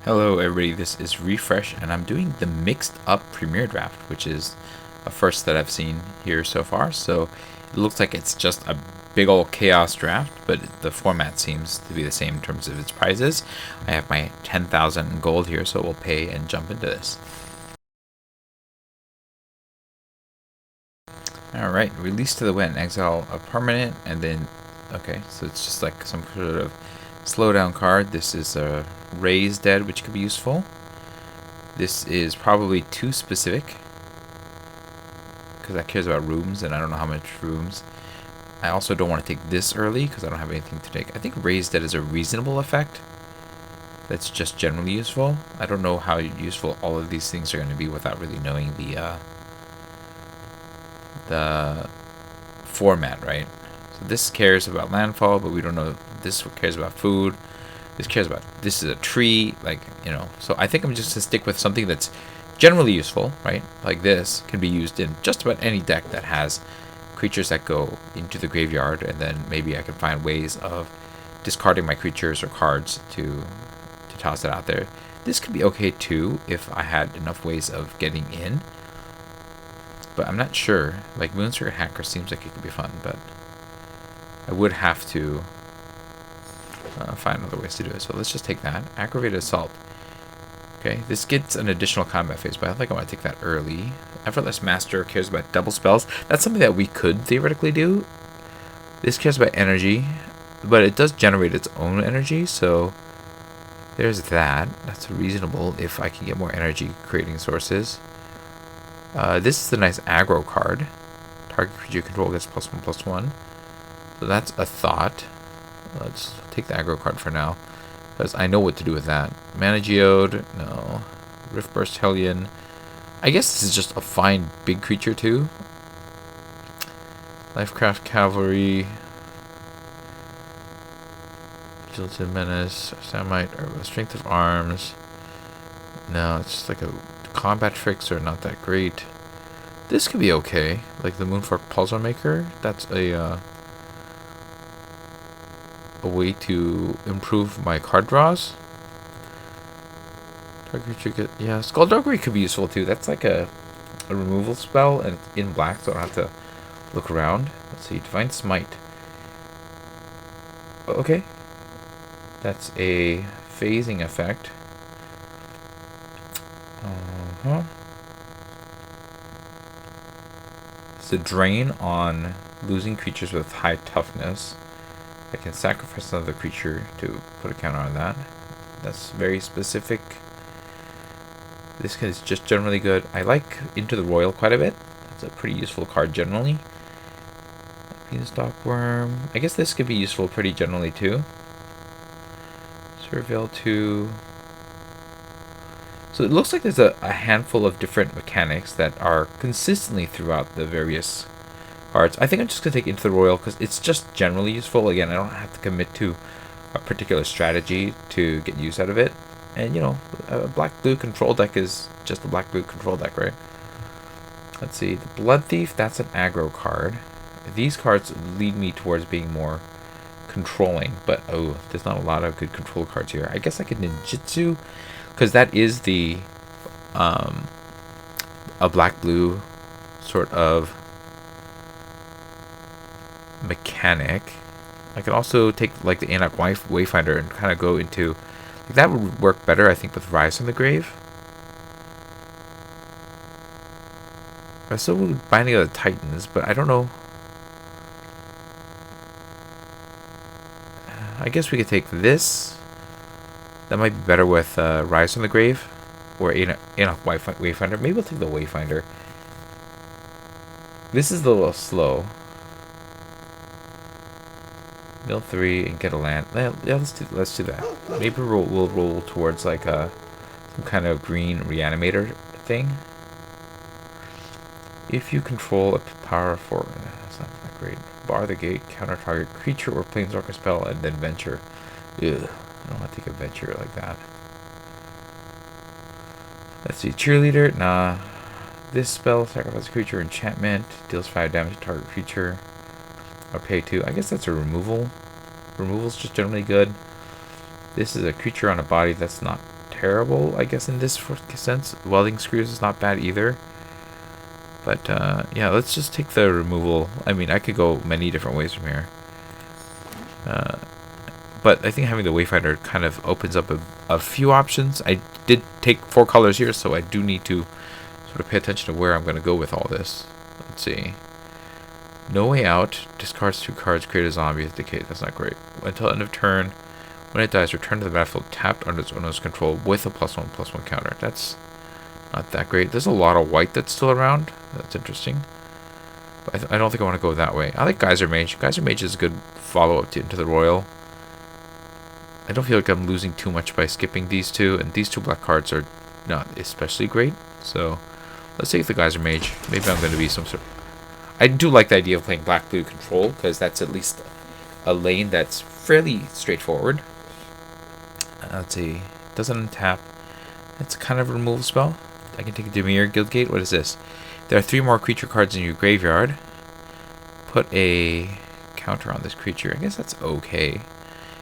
Hello everybody, this is Refresh and I'm doing the mixed up Premiere draft, which is a first that I've seen here so far. So it looks like it's just a big old chaos draft, but the format seems to be the same in terms of its prizes. I have my 10,000 gold here, so we'll pay and jump into this. Alright, release to the wind, exile a permanent, and then, okay, so it's just like some sort of slowdown card. This is a Raise Dead, which could be useful. This is probably too specific because that cares about rooms, and I don't know how much rooms. I also don't want to take this early because I don't have anything to take. I think Raise Dead is a reasonable effect that's just generally useful. I don't know how useful all of these things are going to be without really knowing the format, right? So this cares about landfall, but we don't know. This cares about food. This cares about, this is a tree, like, you know. So I think I'm just to stick with something that's generally useful, right? Like this can be used in just about any deck that has creatures that go into the graveyard, and then maybe I can find ways of discarding my creatures or cards to toss it out there. This could be okay too if I had enough ways of getting in, but I'm not sure. Like Moonstruck Hacker seems like it could be fun, but I would have to find other ways to do it. So let's just take that. Aggravated Assault. Okay, this gets an additional combat phase, but I think I want to take that early. Effortless Master cares about double spells. That's something that we could theoretically do. This cares about energy, but it does generate its own energy, so there's that. That's reasonable if I can get more energy creating sources. This is a nice aggro card. Target creature control gets +1/+1. So that's a thought. Let's take the aggro card for now, because I know what to do with that. Mana Geode, no. Riftburst Hellion. I guess this is just a fine big creature too. Lifecraft Cavalry. Jilted Menace, Samite, or Strength of Arms. No, it's just like a combat tricks are not that great. This could be okay, like the Moonfork Pulsar Maker. That's a way to improve my card draws. Yeah, Skullduggery could be useful too. That's like a removal spell, and it's in black, so I don't have to look around. Let's see, Divine Smite. Okay, that's a phasing effect. It's a drain on losing creatures with high toughness. I can sacrifice another creature to put a counter on that. That's very specific. This is just generally good. I like Into the Royal quite a bit. That's a pretty useful card generally. Beanstalk Worm. I guess this could be useful pretty generally too. Surveil 2. So it looks like there's a handful of different mechanics that are consistently throughout the various cards. I think I'm just going to take Into the Royal because it's just generally useful. Again, I don't have to commit to a particular strategy to get use out of it. And, you know, a black-blue control deck is just a black-blue control deck, right? Let's see. The Blood Thief, that's an aggro card. These cards lead me towards being more controlling, but, oh, there's not a lot of good control cards here. I guess I could Ninjutsu, because that is the, a black-blue sort of mechanic. I could also take like the Anak Wayfinder and kind of go into, like, that would work better I think with Rise from the Grave. I still would Binding of the Titans, but I don't know. I guess we could take this. That might be better with Rise from the Grave or Anak Wayfinder. Maybe we'll take the Wayfinder. This is a little slow. Mill 3 and get a land. Yeah, let's do that. Maybe we'll roll towards like some kind of green reanimator thing. If you control a power for, that's not that great. Bar the gate, counter target creature or planeswalker spell, and then venture. Ugh, I don't want to take a venture like that. Let's see, cheerleader. Nah. This spell sacrifice a creature enchantment, deals 5 damage to target creature. Or pay 2. I guess that's a removal. Removal's just generally good. This is a creature on a body. That's not terrible, I guess, in this sense. Welding screws is not bad either. But, yeah, let's just take the removal. I mean, I could go many different ways from here. But I think having the wayfinder kind of opens up a few options. I did take 4 colors here, so I do need to sort of pay attention to where I'm going to go with all this. Let's see. No way out. Discards 2 cards, create a zombie with decay. That's not great. Until end of turn, when it dies, return to the battlefield tapped under its owner's control with a +1/+1 counter. That's not that great. There's a lot of white that's still around. That's interesting. But I don't think I want to go that way. I like Geyser Mage. Geyser Mage is a good follow-up to Into the Royal. I don't feel like I'm losing too much by skipping these two, and these 2 black cards are not especially great. So let's take the Geyser Mage. Maybe I'm going to be some sort of... I do like the idea of playing black-blue control, because that's at least a lane that's fairly straightforward. Let's see. Doesn't untap. It's kind of a removal spell. I can take a Demir Guildgate. What is this? There are 3 more creature cards in your graveyard. Put a counter on this creature. I guess that's okay.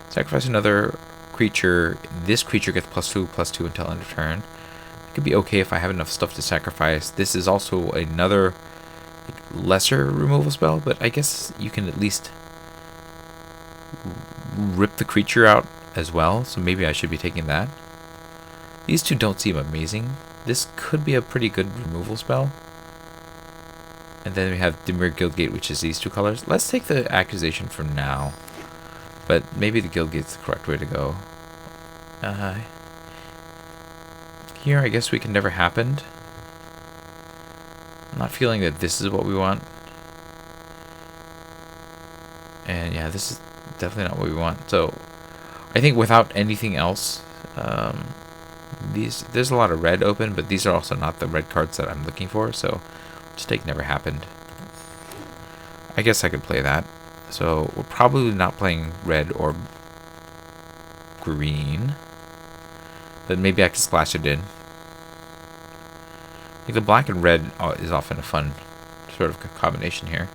Sacrifice another creature. This creature gets +2/+2 until end of turn. It could be okay if I have enough stuff to sacrifice. This is also another lesser removal spell, but I guess you can at least rip the creature out as well, so maybe I should be taking that. These 2 don't seem amazing. This could be a pretty good removal spell. And then we have Dimir Guildgate, which is these 2 colors. Let's take the Accusation for now. But maybe the Guildgate's the correct way to go. Here, I guess we can never happened. I'm not feeling that this is what we want. And yeah, this is definitely not what we want. So, I think without anything else, there's a lot of red open, but these are also not the red cards that I'm looking for. So, just take never happened. I guess I could play that. So we're probably not playing red or green, but maybe I can splash it in. I think the black and red is often a fun sort of combination here.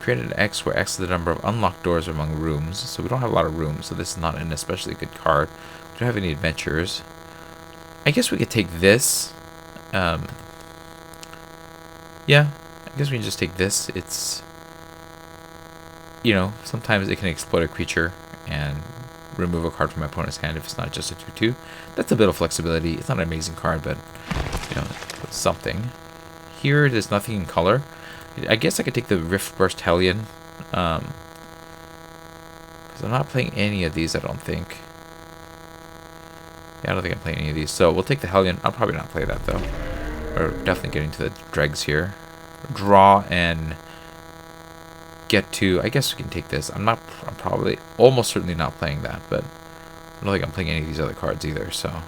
Create an X where X is the number of unlocked doors among rooms. So we don't have a lot of rooms, so this is not an especially good card. We don't have any adventures. I guess we could take this. Yeah, I guess we can just take this. It's... You know, sometimes it can exploit a creature and remove a card from my opponent's hand if it's not just a 2/2. That's a bit of flexibility. It's not an amazing card, but, you know, it's something. Here, there's nothing in color. I guess I could take the Rift Burst Hellion. Because I'm not playing any of these, I don't think. Yeah, I don't think I'm playing any of these. So we'll take the Hellion. I'll probably not play that, though. We're definitely getting to the dregs here. Draw and... get to... I guess we can take this. I'm probably almost certainly not playing that, but I don't think I'm playing any of these other cards either, so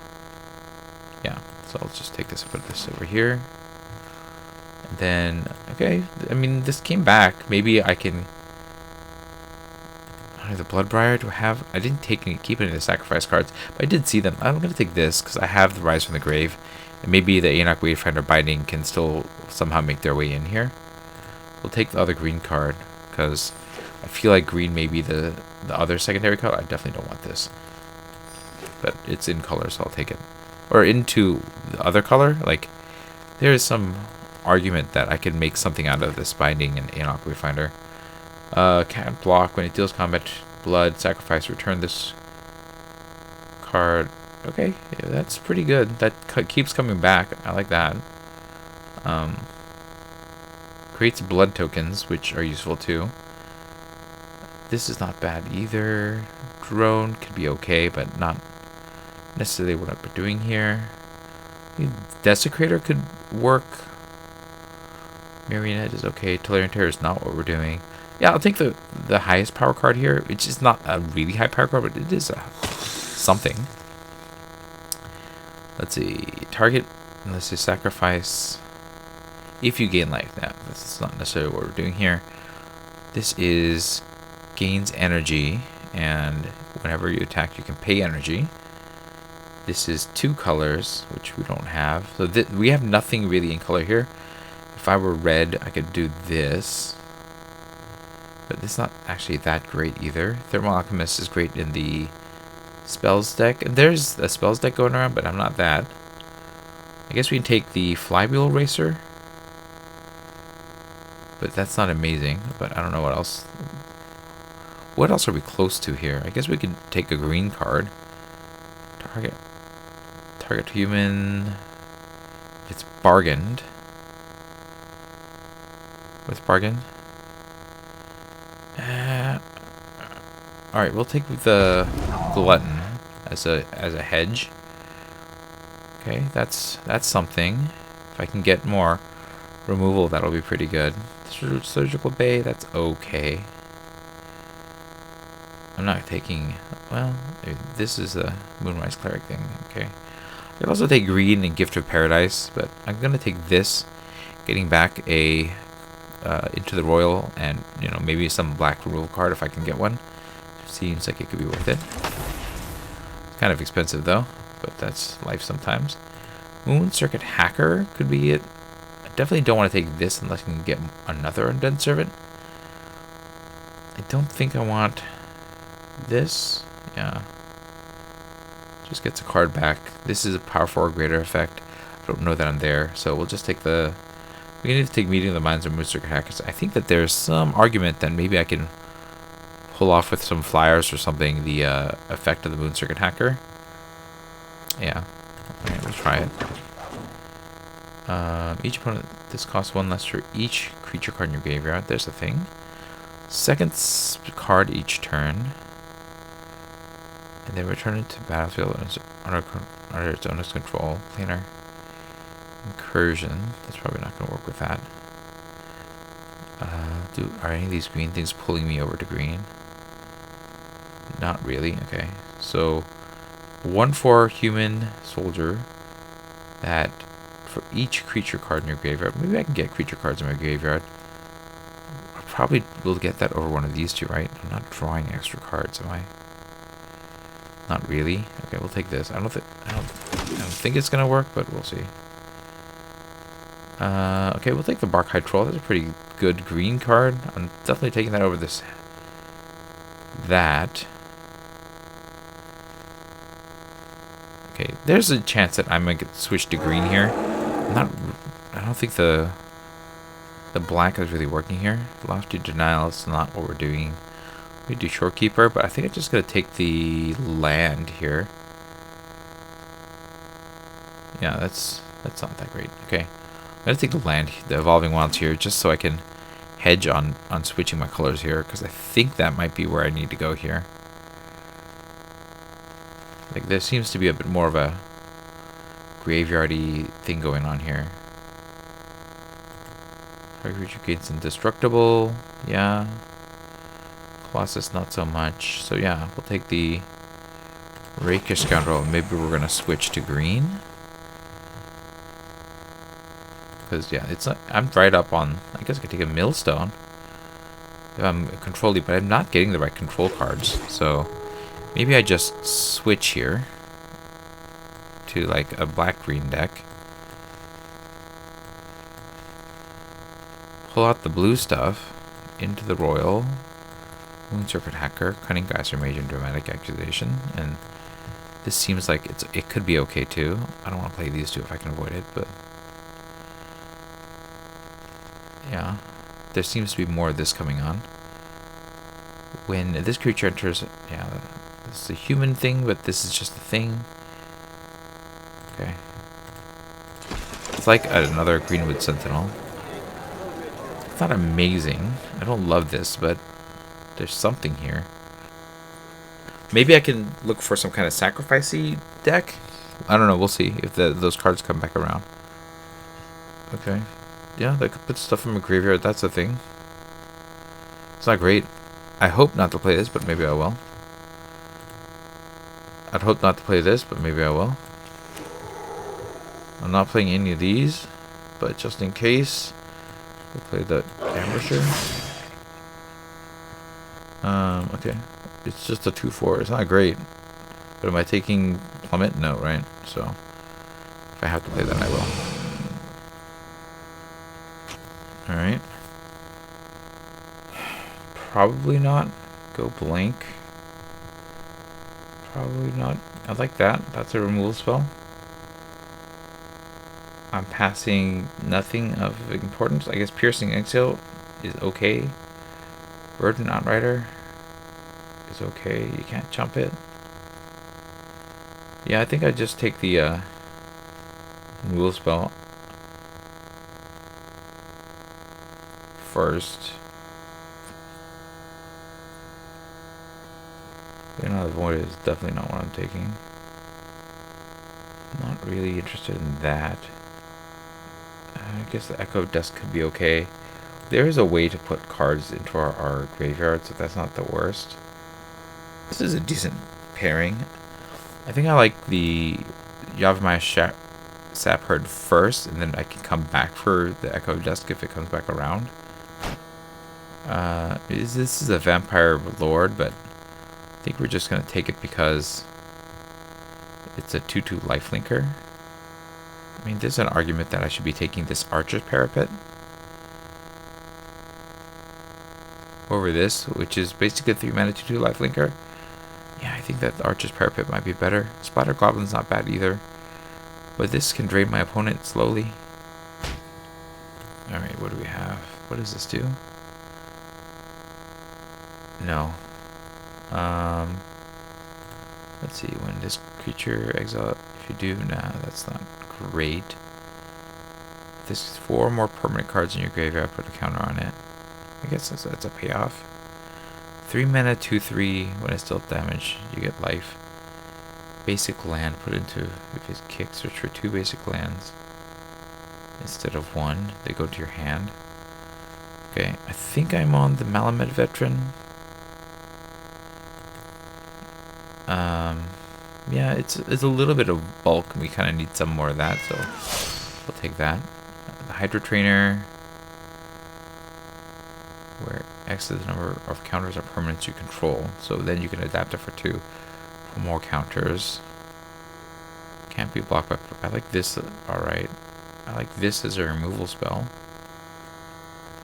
yeah. So let's just take this and put this over here. And then, okay, I mean, this came back. Maybe I can... the Bloodbriar, do I have... I didn't keep any of the sacrifice cards, but I did see them. I'm going to take this, because I have the Rise from the Grave. And maybe the Aeonach Wayfinder Binding can still somehow make their way in here. We'll take the other green card, because I feel like green may be the other secondary color. I definitely don't want this. But it's in color, so I'll take it. Or into the other color. Like, there is some argument that I could make something out of this Binding and Aeonach Wayfinder. Can't block. When it deals combat blood, sacrifice, return this card. Okay, yeah, that's pretty good. That keeps coming back. I like that. Creates blood tokens, which are useful too. This is not bad either. Drone could be okay, but not necessarily what I'm doing here. Desecrator could work. Marionette is okay. Tolarian Terror is not what we're doing. Yeah, I'll take the highest power card here. It's just not a really high power card, but it is something. Let's see. Target, let's say sacrifice. If you gain life. Now, that's not necessarily what we're doing here. This is gains energy, and whenever you attack, you can pay energy. This is 2 colors, which we don't have. So we have nothing really in color here. If I were red, I could do this. But it's not actually that great either. Thermal Alchemist is great in the spells deck. There's a spells deck going around, but I'm not that. I guess we can take the flywheel racer. But that's not amazing. But I don't know what else. What else are we close to here? I guess we could take a green card. Target human. It's bargained. What's bargain? Alright, we'll take the glutton as a hedge. Okay, that's something. If I can get more removal, that'll be pretty good. Surgical Bay, that's okay. I'm not taking... Well, this is a Moonrise Cleric thing. Okay. I could also take green and Gift of Paradise, but I'm going to take this. Getting back a... into the Royal and, you know, maybe some black removal card if I can get one. Seems like it could be worth it. It's kind of expensive, though. But that's life sometimes. Moon Circuit Hacker could be it. I definitely don't want to take this unless I can get another Undead Servant. I don't think I want this. Yeah. Just gets a card back. This is a power 4 greater effect. I don't know that I'm there. So we'll just take the... We need to take Meeting of the Minds of Moon Circuit Hackers. I think that there's some argument that maybe I can pull off with some flyers or something the effect of the Moon Circuit Hacker. Yeah. Alright, we'll try it. Each opponent, this costs 1 less for each creature card in your graveyard. There's a thing. Second card each turn. And then return it to battlefield under its owner's control. Planar Incursion. That's probably not going to work with that. Are any of these green things pulling me over to green? Not really. Okay. So, 1/4 human soldier that for each creature card in your graveyard. Maybe I can get creature cards in my graveyard. I probably will get that over one of these two, right? I'm not drawing extra cards, am I? Not really. Okay, we'll take this. I don't think it's gonna work, but we'll see. Okay, we'll take the Barkhide Troll. That's a pretty good green card. I'm definitely taking that over this. That. Okay, there's a chance that I might get switched to green here. I don't think the black is really working here. Lofty Denial is not what we're doing. We do Shorekeeper, but I think I'm just gonna take the land here. Yeah, that's not that great. Okay, I'm gonna take the land, the Evolving Wilds here, just so I can hedge on switching my colors here, because I think that might be where I need to go here. Like, there seems to be a bit more of a graveyardy thing going on here. Target creature gains indestructible. Yeah. Colossus, not so much. So yeah, we'll take the Rakish Scoundrel. Maybe we're gonna switch to green. Because yeah, it's not, I'm right up on. I guess I could take a Millstone if I'm controlling, but I'm not getting the right control cards. So maybe I just switch here to like a black-green deck. Pull out the blue stuff into the Royal. Moon Circuit Hacker, Cunning Geyser Mage, and Dramatic Accusation. And this seems like it could be okay too. I don't want to play these two if I can avoid it, but yeah, there seems to be more of this coming on. When this creature enters, yeah, this is a human thing, but this is just a thing. Okay, it's like another Greenwood Sentinel. It's not amazing. I don't love this, but there's something here. Maybe I can look for some kind of sacrificey deck. I don't know. We'll see if those cards come back around. Okay. Yeah, they could put stuff in my graveyard. That's a thing. It's not great. I hope not to play this, but maybe I will. I'd hope not to play this, but maybe I will. I'm not playing any of these, but just in case, we'll play the Ambusher. Okay. It's just a 2/4. It's not great. But am I taking Plummet? No, right? So, if I have to play that, I will. Alright. Probably not. Go blank. Probably not. I like that. That's a removal spell. I'm passing nothing of importance. I guess Piercing Exile is okay. Burden Outrider is okay. You can't jump it. Yeah, I think I just take the removal spell first. The Void is definitely not what I'm taking. Not really interested in that. I guess the Echo of Dusk could be okay. There is a way to put cards into our graveyard, so that's not the worst. This is a decent pairing. I think I like the Yavimaya Sap Herd first, and then I can come back for the Echo of Dusk if it comes back around. This is a Vampire Lord, but I think we're just going to take it because it's a 2/2 lifelinker. I mean, there's an argument that I should be taking this Archer's Parapet over this, which is basically a 3-mana 2/2 lifelinker. Yeah, I think that the Archer's Parapet might be better. Splatter Goblin's not bad either, but this can drain my opponent slowly. Alright, what do we have? What does this do? No. Let's see, when this creature exile, if you do, nah, that's not great. If there's 4 more permanent cards in your graveyard, put a counter on it. I guess that's a payoff. 3 mana, 2/3, when it's dealt damage, you get life. Basic land, put into, if it kicks, search for 2 basic lands. Instead of 1, they go to your hand. Okay, I think I'm on the Malamet Veteran. Yeah, it's a little bit of bulk, and we kind of need some more of that, so we'll take that. The Hydra Trainer, where X is the number of counters or permanents you control, so then you can adapt it for 2 for more counters. Can't be blocked by... I like this, alright. I like this as a removal spell.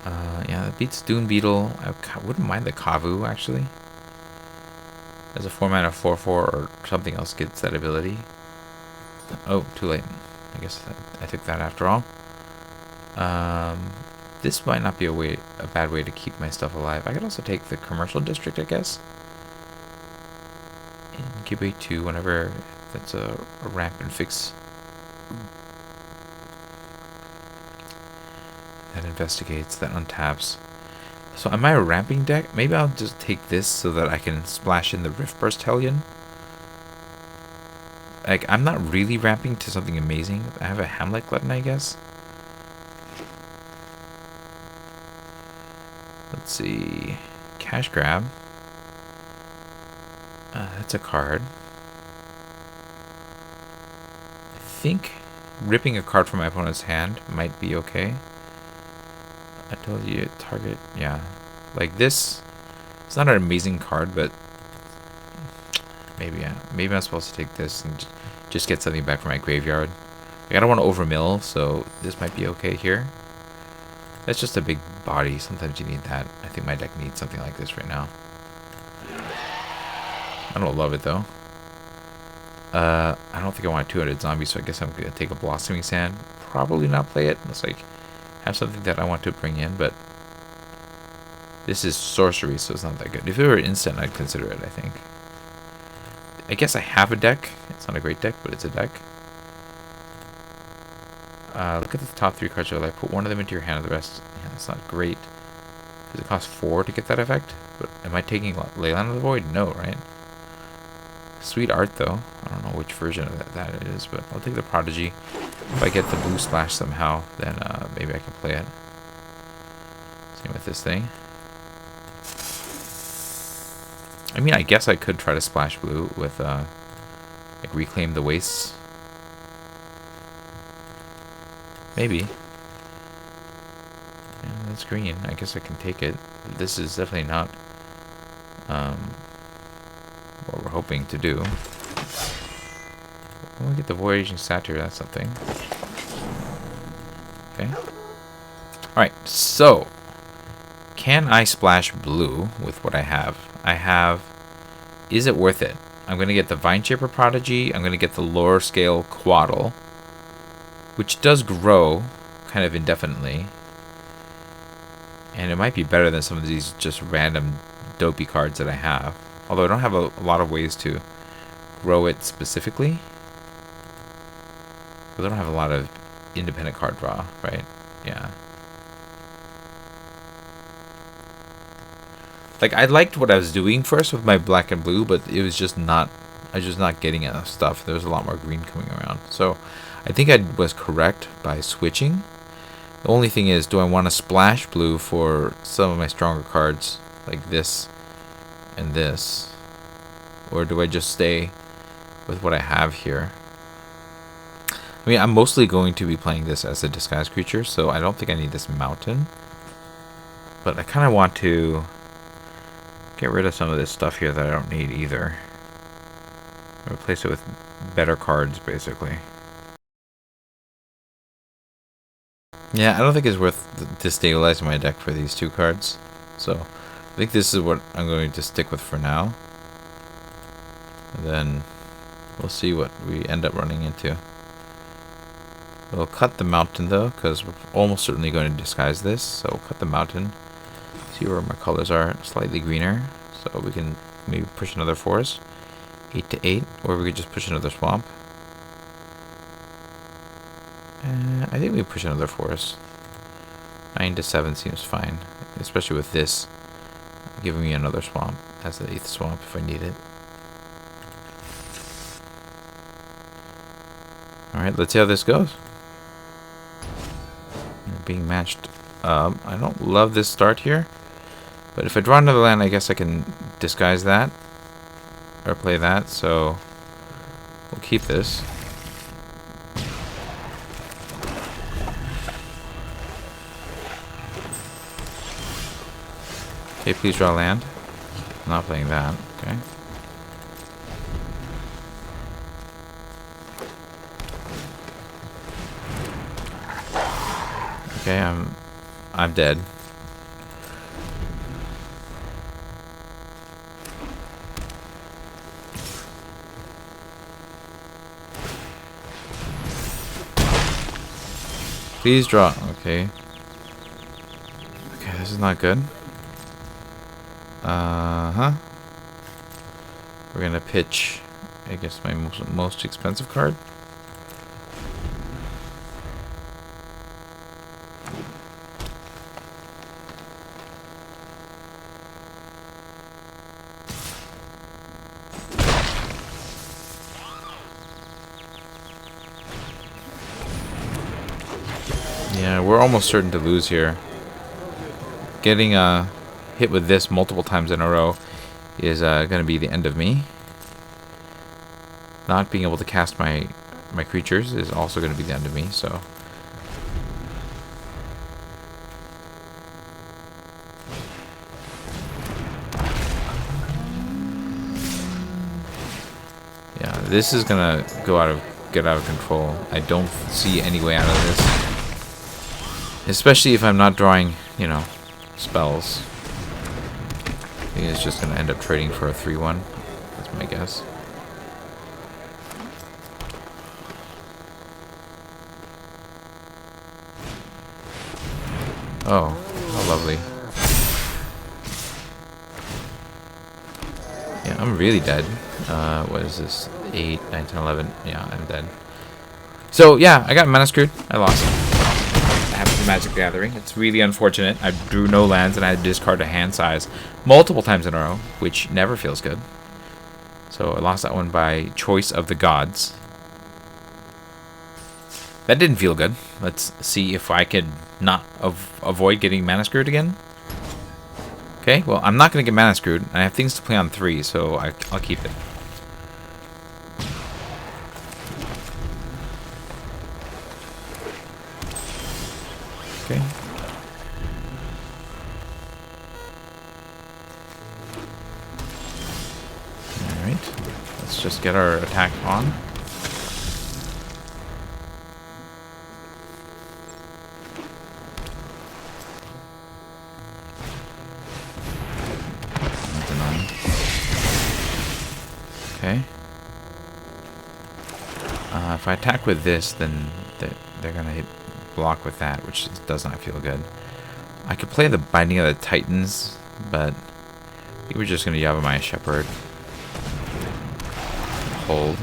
Yeah, that beats Dune Beetle. I wouldn't mind the Kavu, actually. As a 4-mana 4/4 or something else gets that ability. Oh, too late. I guess I took that after all. This might not be a bad way to keep my stuff alive. I could also take the Commercial District, I guess. Incubate 2 whenever that's a ramp and fix. That investigates, that untaps. So am I a ramping deck? Maybe I'll just take this so that I can splash in the Riftburst Hellion. Like, I'm not really ramping to something amazing. I have a Hamlet Glutton, I guess. Let's see. Cash Grab. That's a card. I think ripping a card from my opponent's hand might be okay. I told you, target, yeah. Like this, it's not an amazing card, but maybe I'm supposed to take this and just get something back from my graveyard. Like, I don't want to overmill, so this might be okay here. That's just a big body. Sometimes you need that. I think my deck needs something like this right now. I don't love it, though. I don't think I want 200 zombies, so I guess I'm going to take a Blossoming Sand. Probably not play it unless I have something that I want to bring in, but this is sorcery, so it's not that good. If it were instant, I'd consider it, I think. I guess I have a deck. It's not a great deck, but it's a deck. Look at the top 3 cards. I put one of them into your hand, and the rest, yeah, that's not great. Does it cost 4 to get that effect? But am I taking Leyline of the Void? No, right? Sweet art, though. I don't know which version of that it is, but I'll take the Prodigy. If I get the blue splash somehow, then maybe I can play it. Same with this thing. I mean, I guess I could try to splash blue with, like, Reclaim the Wastes. Maybe. Yeah, that's green. I guess I can take it. This is definitely not what we're hoping to do. When we get the Voyaging Satyr, that's something. Okay. Alright, so can I splash blue with what I have? Is it worth it? I'm going to get the Vine Shaper Prodigy. I'm going to get the Lower Scale Quaddle, which does grow kind of indefinitely. And it might be better than some of these just random dopey cards that I have. Although I don't have a lot of ways to grow it specifically. But I don't have a lot of independent card draw, right? Yeah. Like, I liked what I was doing first with my black and blue, but it was just not... I was just not getting enough stuff. There was a lot more green coming around. So, I think I was correct by switching. The only thing is, do I want to splash blue for some of my stronger cards, like this and this? Or do I just stay with what I have here? I mean, I'm mostly going to be playing this as a disguise creature, so I don't think I need this mountain. But I kind of want to get rid of some of this stuff here that I don't need either. Replace it with better cards, basically. Yeah, I don't think it's worth destabilizing my deck for these two cards. So, I think this is what I'm going to stick with for now. And then we'll see what we end up running into. We'll cut the mountain though, because we're almost certainly going to disguise this. So we'll cut the mountain. See where my colors are slightly greener. So we can maybe push another forest. 8 to 8. Or we could just push another swamp. I think we push another forest. 9 to 7 seems fine. Especially with this giving me another swamp as the 8th swamp if I need it. Alright, let's see how this goes. We're being matched up. I don't love this start here. But if I draw another land, I guess I can disguise that. Or play that, so we'll keep this. Okay, please draw land. I'm not playing that, okay. Okay, I'm dead. Please draw. Okay. Okay, this is not good. We're gonna pitch, I guess, my most expensive card. Yeah, we're almost certain to lose here. Getting hit with this multiple times in a row is going to be the end of me. Not being able to cast my creatures is also going to be the end of me, so... Yeah, this is going to get out of control. I don't see any way out of this. Especially if I'm not drawing, you know, spells. I think it's just going to end up trading for a 3-1. That's my guess. Oh, how lovely. Yeah, I'm really dead. What is this? 8, 9, 10, 11. Yeah, I'm dead. So, yeah, I got mana screwed. I lost. I have the Magic the Gathering. It's really unfortunate. I drew no lands and I had to discard a hand size multiple times in a row, which never feels good. So I lost that one by choice of the gods. That didn't feel good. Let's see if I could not avoid getting mana screwed again. Okay, well, I'm not going to get mana screwed. I have things to play on 3, so I'll keep it. Okay. Alright. Let's just get our attack on. That's annoying. Okay. if I attack with this, then they're gonna hit block with that, which does not feel good. I could play the Binding of the Titans, but I think we're just gonna Yavimaya Shepherd. Hold.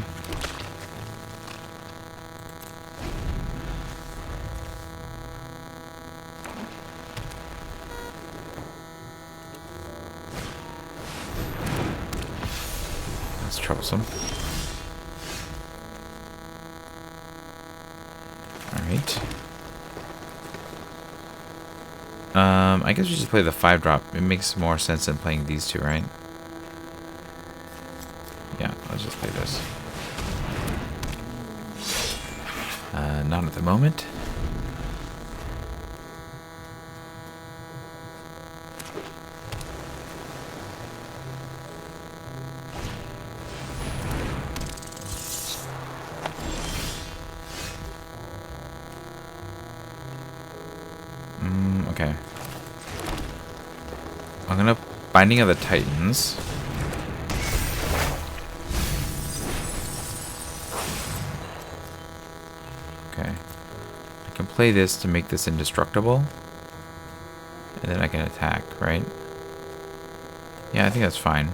That's troublesome. Alright. I guess we just play the 5-drop. It makes more sense than playing these two, right? Yeah, let's just play this. Not at the moment. Okay. I'm gonna Binding of the Titans. Okay. I can play this to make this indestructible. And then I can attack, right? Yeah, I think that's fine.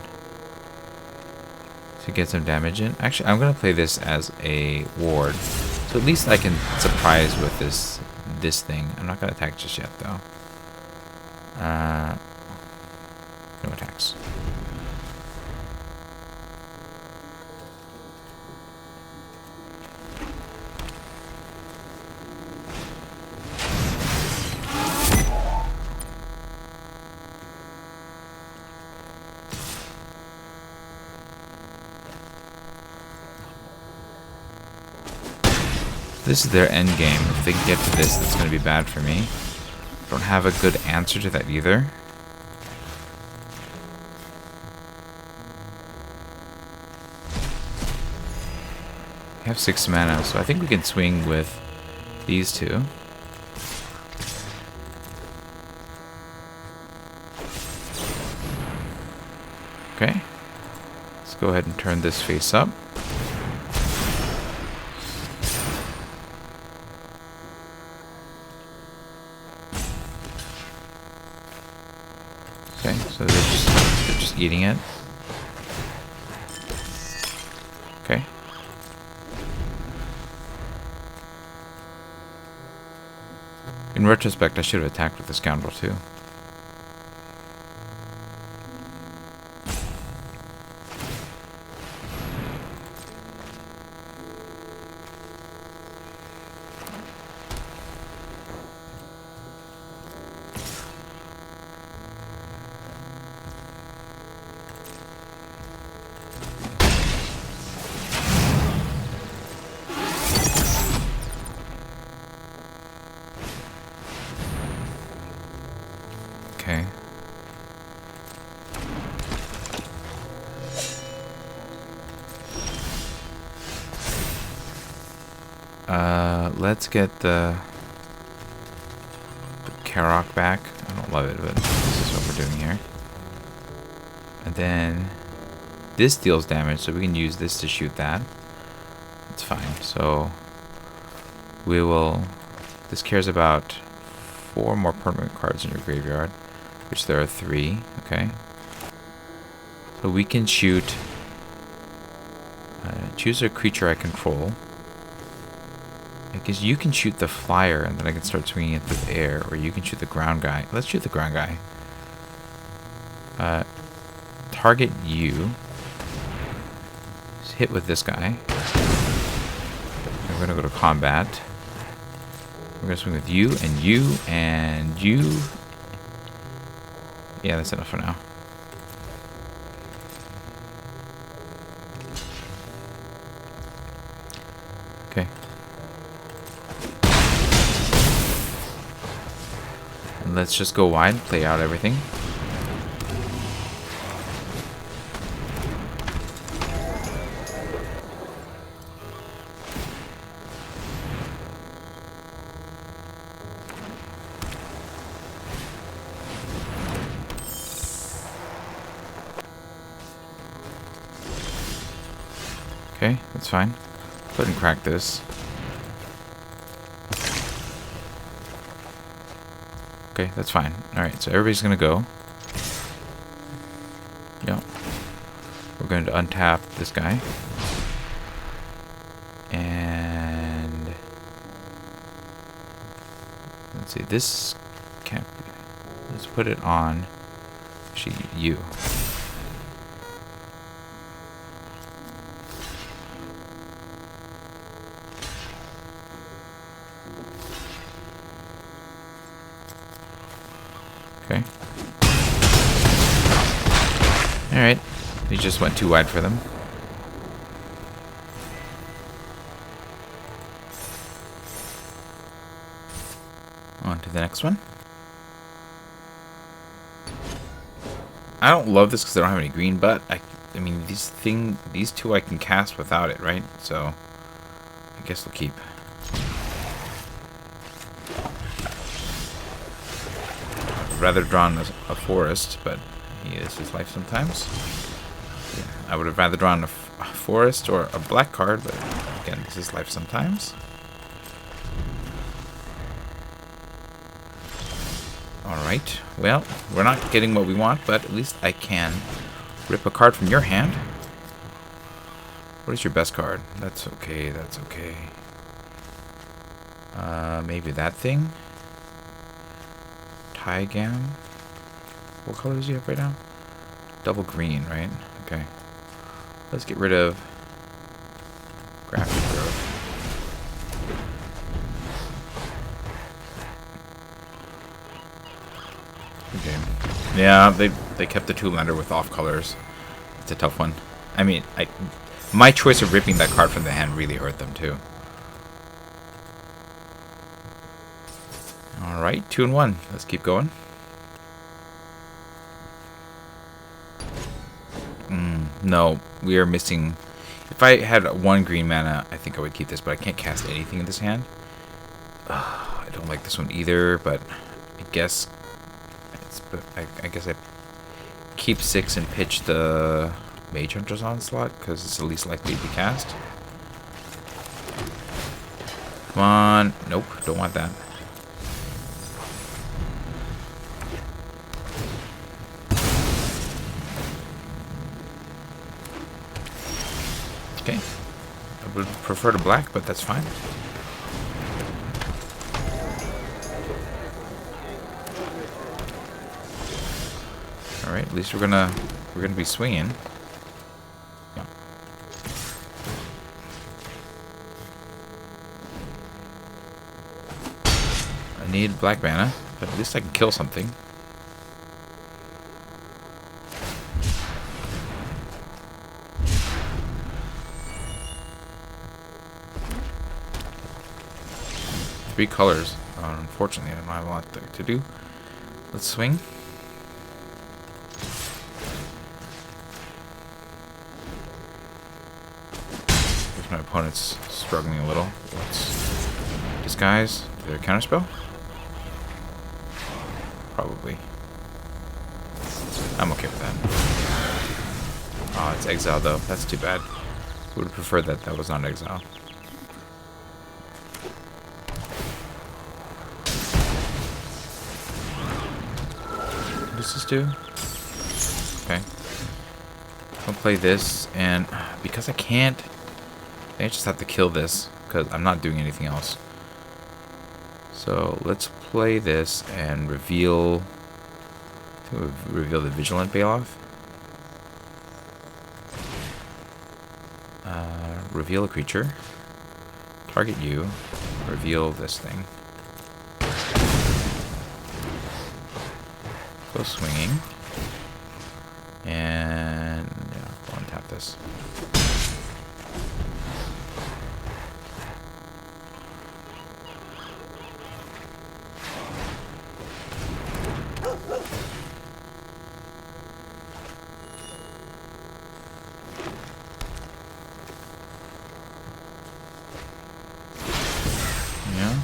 To get some damage in. Actually, I'm gonna play this as a ward. So at least I can surprise with this thing. I'm not gonna attack just yet though. No attacks. This is their end game. If they can get to this, that's going to be bad for me. Don't have a good answer to that either. We have 6 mana, so I think we can swing with these two. Okay. Let's go ahead and turn this face up. Okay, so they're just eating it. Okay. In retrospect, I should have attacked with the scoundrel too. Okay. Let's get the Karok back. I don't love it, but this is what we're doing here. And then this deals damage, so we can use this to shoot that. It's fine. So we will... This cares about 4 more permanent cards in your graveyard, which there are 3. Okay. So we can shoot... choose a creature I control. Because you can shoot the flyer, and then I can start swinging it through the air, or you can shoot the ground guy. Let's shoot the ground guy. Target you. Just hit with this guy. We're gonna go to combat. We're gonna swing with you, and you, and you. Yeah, that's enough for now. Okay. And let's just go wide, play out everything. Okay, that's fine. ahead and crack this. Okay, that's fine. Alright, so everybody's gonna go. Yep. We're going to untap this guy. And let's see, this can't be. Let's put it on actually you. Okay. Alright. We just went too wide for them. On to the next one. I don't love this because I don't have any green, but I mean these two I can cast without it, right? So I guess we'll keep. I'd rather drawn a forest, but he is his life sometimes. Yeah, I would have rather drawn a forest or a black card, but again, this is life sometimes. Alright, well, we're not getting what we want, but at least I can rip a card from your hand. What is your best card? That's okay, that's okay. Maybe that thing? Tygam? What colors do you have right now? Double green, right? Okay. Let's get rid of Graphic Growth. Okay. Yeah, they kept the two-lander with off colors. It's a tough one. I mean, my choice of ripping that card from the hand really hurt them too. Alright, 2 and 1. Let's keep going. No, we are missing. If I had 1 green mana, I think I would keep this, but I can't cast anything in this hand. I don't like this one either, but I guess I guess I keep 6 and pitch the Mage Hunter's Onslaught because it's the least likely to be cast. Come on. Nope, don't want that. Okay. I would prefer to black, but that's fine. All right, at least we're gonna be swinging. Yeah. I need black mana, but at least I can kill something. Three colors. Unfortunately, I don't have a lot to do. Let's swing. If my opponent's struggling a little, let's disguise their counterspell. Probably. I'm okay with that. Oh, it's exile though. That's too bad. Would have preferred that was not exile. What does this do? Okay. I'll play this, and because I can't, I just have to kill this because I'm not doing anything else. So let's play this and reveal the Vigilant Bailoff. Reveal a creature. Target you. Reveal this thing. Go swinging. And yeah, go untap this. Yeah.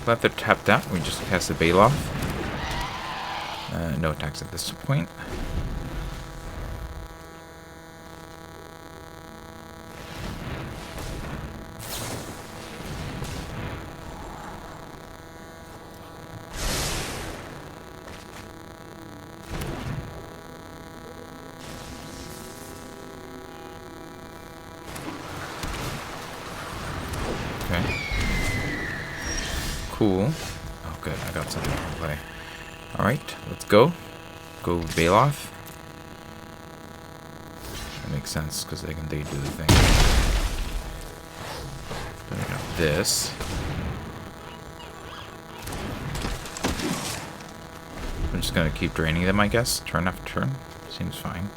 Glad they're tapped out. We just cast the Bailoff. No attacks at this point. Cool. Oh, good. I got something to play. Alright, let's go. Go Bailoff. That makes sense, because they do the thing. Then we got this. I'm just going to keep draining them, I guess. Turn after turn. Seems fine.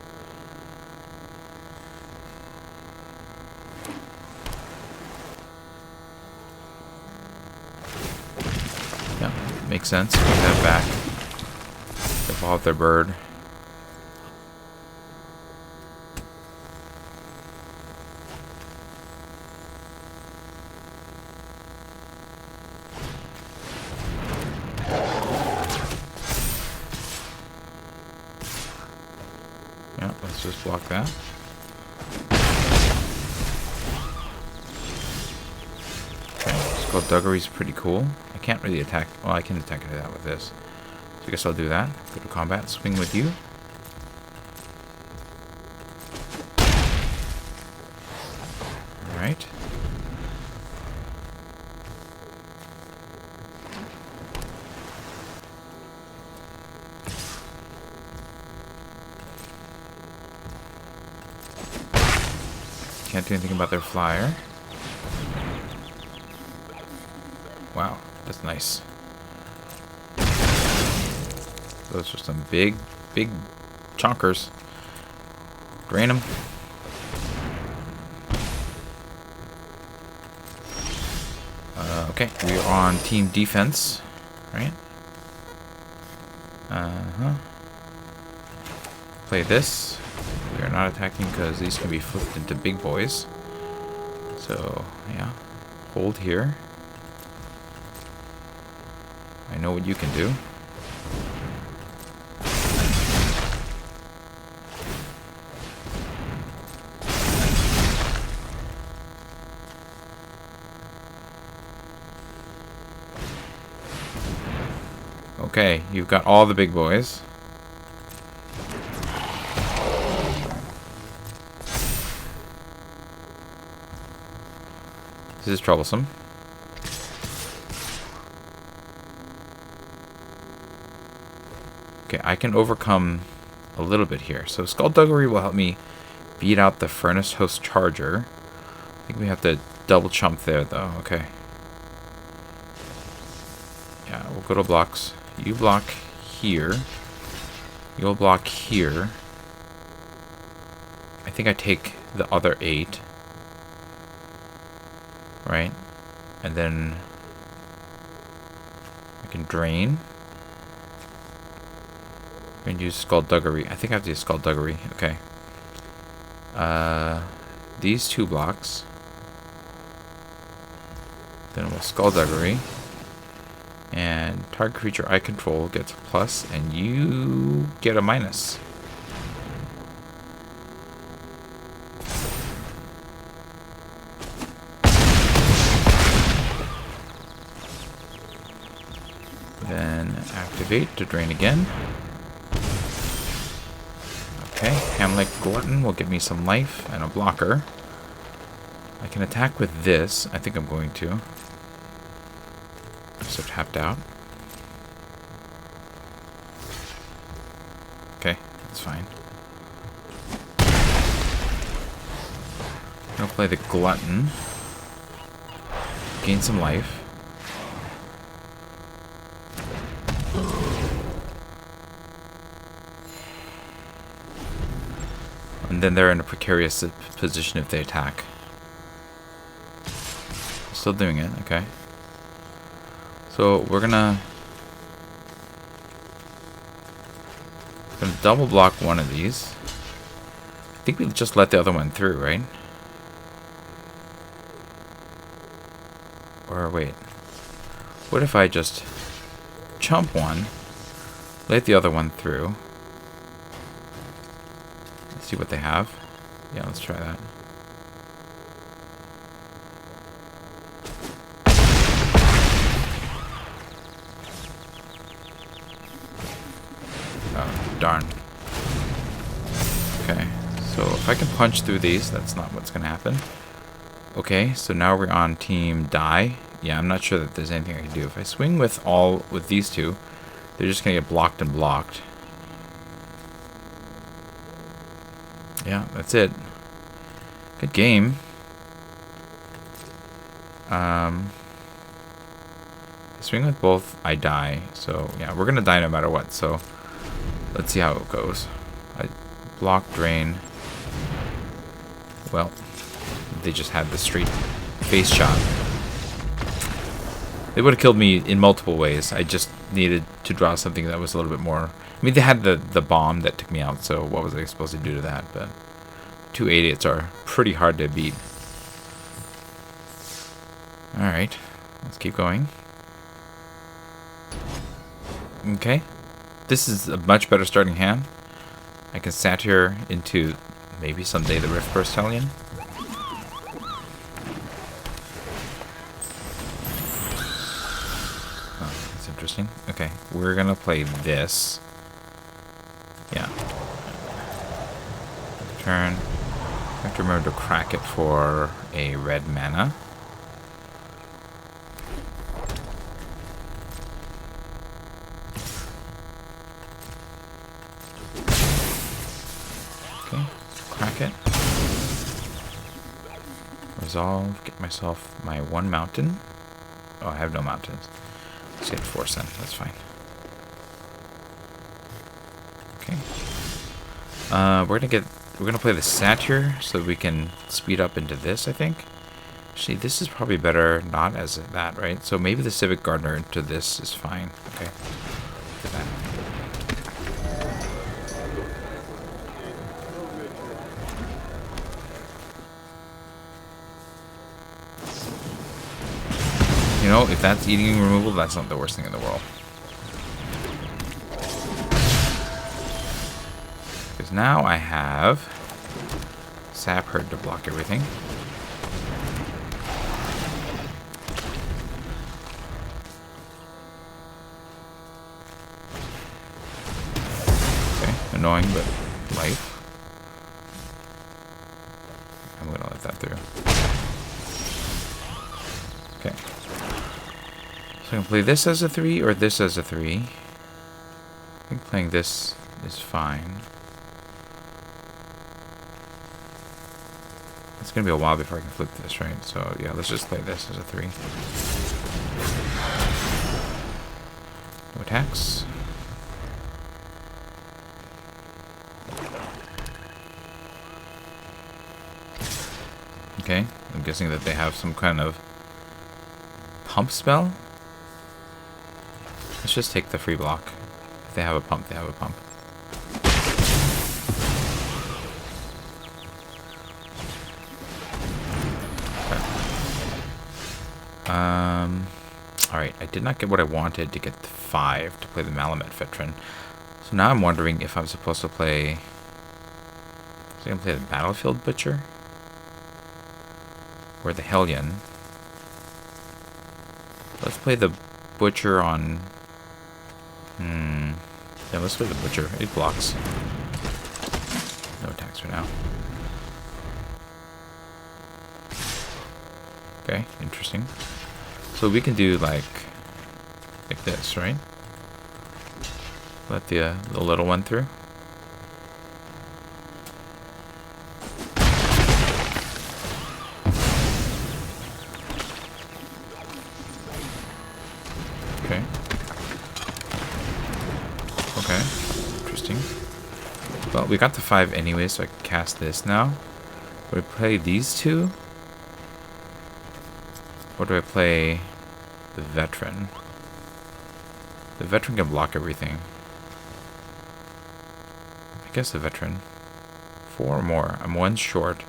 Yeah, makes sense. Put that back. Evolve their bird. Yeah, let's just block that. Okay, Skullduggery's pretty cool. I can't really attack. Well, I can attack it that with this. So I guess I'll do that. Go to combat, swing with you. Alright. Can't do anything about their flyer. Wow, that's nice. Those are some big chonkers. Drain them. Okay, we are on team defense, right? Play this. We are not attacking because these can be flipped into big boys. So, yeah. Hold here. I know what you can do. Okay, you've got all the big boys. This is troublesome. Okay, I can overcome a little bit here. So Skullduggery will help me beat out the Furnace Host Charger. I think we have to double chump there, though. Okay. Yeah, we'll go to blocks. You block here. You'll block here. I think I take the other 8. Right? And then I can drain. I'm going to use Skullduggery. I think I have to use Skullduggery. Okay. These 2 blocks. Then we'll Skullduggery. And target creature I control gets a plus, and you get a minus. Then activate to drain again. Okay, Hamlet Glutton will give me some life and a blocker. I can attack with this. I think I'm going to. So tapped out. Okay, that's fine. I'm gonna play the Glutton. Gain some life. And then they're in a precarious position if they attack. Still doing it, okay. So we're gonna double block one of these. I think we just let the other one through, right? Or wait. What if I just chump one, let the other one through? Let's see what they have. Yeah, let's try that. Oh, darn. Okay, so if I can punch through these, that's not what's going to happen. Okay, so now we're on team die, yeah, I'm not sure that there's anything I can do. If I swing with these two, they're just gonna get blocked and blocked. Yeah, that's it. Good game. Swing with both, I die. So yeah, we're gonna die no matter what. So let's see how it goes. I block, drain. Well, they just had the straight face shot. They would have killed me in multiple ways. I just needed to draw something that was a little bit more... I mean, they had the bomb that took me out, so what was I supposed to do to that? But 280s are pretty hard to beat. Alright, let's keep going. Okay. This is a much better starting hand. I can satyr into maybe someday the Rift Burst Hellion. Interesting. Okay, we're gonna play this. Yeah. Turn. I have to remember to crack it for a red mana. Okay, crack it. Resolve. Get myself my one mountain. Oh, I have no mountains. Let's get 4 cents. That's fine. Okay. We're gonna play the satyr so we can speed up into this. I think. Actually, this is probably better not as that, right? So maybe the Civic Gardener into this is fine. Okay. Look at that. You know, if that's eating removal, that's not the worst thing in the world. Because now I have Sap Herd to block everything. Okay, annoying, but life. I'm going to let that through. Okay. So I can play this as a 3 or this as a 3. I think playing this is fine. It's going to be a while before I can flip this, right? So yeah, let's just play this as a 3. No attacks. Okay, I'm guessing that they have some kind of pump spell. Let's just take the free block. If they have a pump, they have a pump. Okay. Alright, I did not get what I wanted to get the 5 to play the Malamet Veteran. So now I'm wondering if I'm supposed to play... So I'm going to play the Battlefield Butcher? Or the Hellion? Let's play the Butcher on... Yeah, let's play the Butcher. It blocks. No attacks for now. Okay, interesting. So we can do like this, right? Let the little one through. Okay. Okay. Interesting. Well, we got the 5 anyway, so I can cast this now. Do I play these two? Or do I play the Veteran? The Veteran can block everything. I guess the Veteran. 4 or more. I'm 1 short.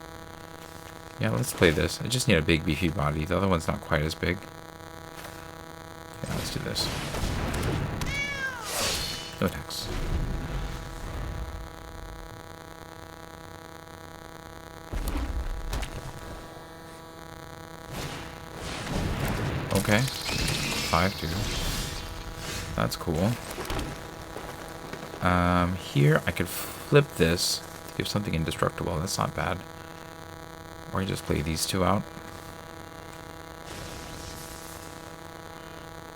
Yeah, let's play this. I just need a big beefy body. The other one's not quite as big. Yeah, let's do this. No attacks. Okay. 5-2. That's cool. Here I could flip this to give something indestructible. That's not bad. Or I just play these two out.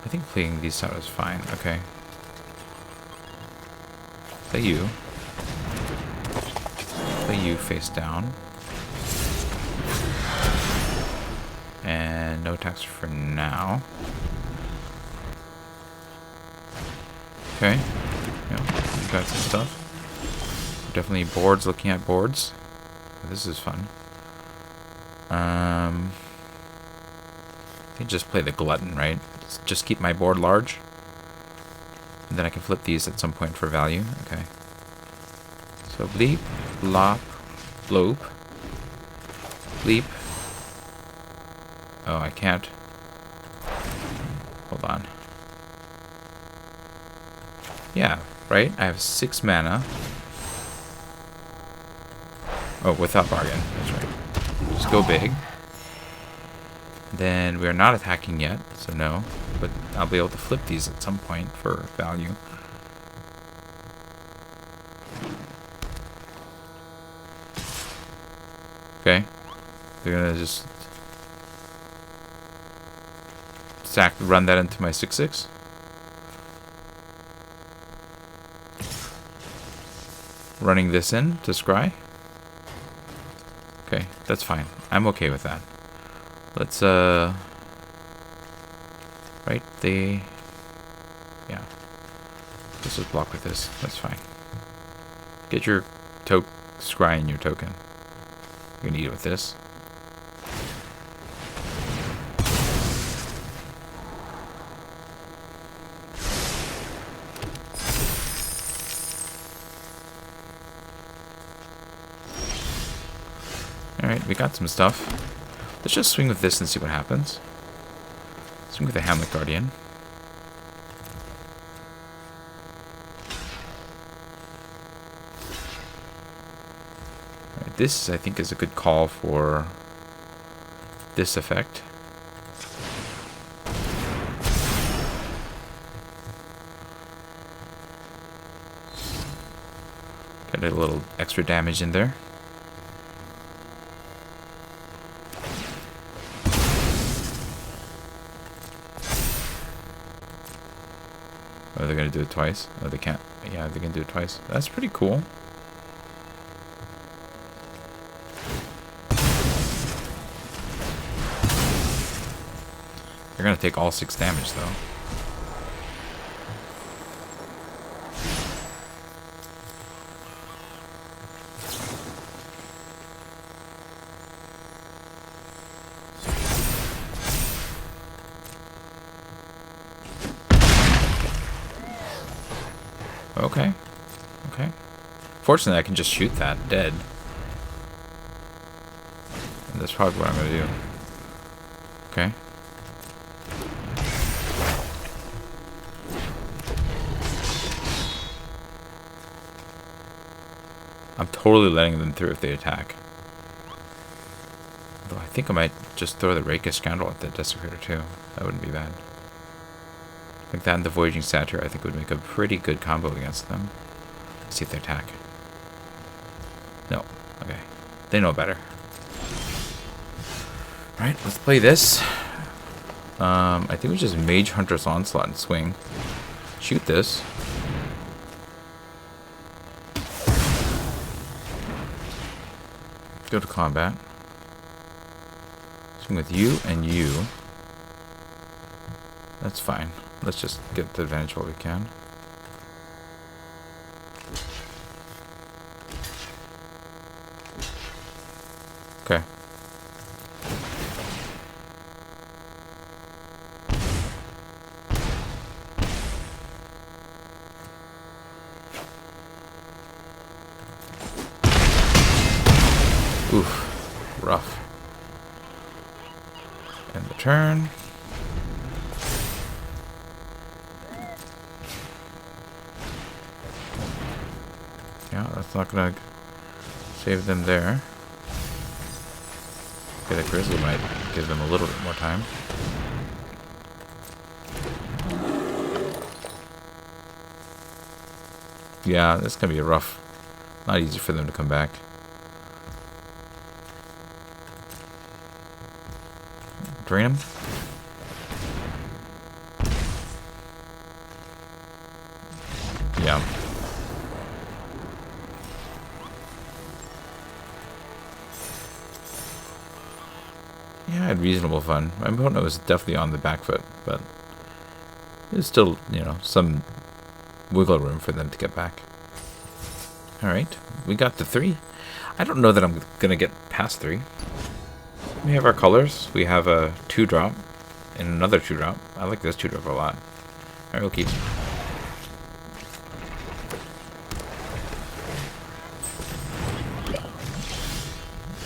I think playing these out is fine. Okay. Play you. Play you face down. And no attacks for now. Okay. Yeah, we got some stuff. Definitely boards, looking at boards. This is fun. I think just play the glutton, right? Just keep my board large. And then I can flip these at some point for value. Okay. So bleep, blop, bloop, bleep. Oh, I can't. Hold on. Yeah, right? I have 6 mana. Oh, without bargain. That's right. Just go big. Then we are not attacking yet, so no. But I'll be able to flip these at some point for value. Okay. They're gonna just run that into my 6/6. Running this in to scry. Okay, that's fine. I'm okay with that. Let's right, yeah. Let's just block with this. That's fine. Get your scry in your token. You're gonna eat it with this. Alright, we got some stuff. Let's just swing with this and see what happens. Swing with the Hamlet Guardian. Alright, this, I think, is a good call for this effect. Get a little extra damage in there. Oh, they're gonna do it twice? Oh, they can't. Yeah, they can do it twice. That's pretty cool. They're gonna take all 6 damage, though. Okay. Okay. Fortunately, I can just shoot that dead. And that's probably what I'm going to do. Okay. I'm totally letting them through if they attack. Though I think I might just throw the Rakish Scoundrel at the Desecrator too. That wouldn't be bad. Like that and the Voyaging Satyr, I think would make a pretty good combo against them. Let's see if they attack. No. Okay. They know better. Alright, let's play this. I think we just Mage Hunter's Onslaught and swing. Shoot this. Go to combat. Swing with you and you. That's fine. Let's just get the advantage while we can. Okay. Oof. Rough. End the turn. Yeah, that's not gonna save them there. Okay, the Grizzly might give them a little bit more time. Yeah, this is gonna be a rough. Not easy for them to come back. Drain them. Yeah. Yeah, I had reasonable fun. My opponent was definitely on the back foot, but there's still, some wiggle room for them to get back. Alright, we got the 3. I don't know that I'm going to get past 3. We have our colors. We have a 2-drop and another 2-drop. I like this 2-drop a lot. Alright, we'll keep.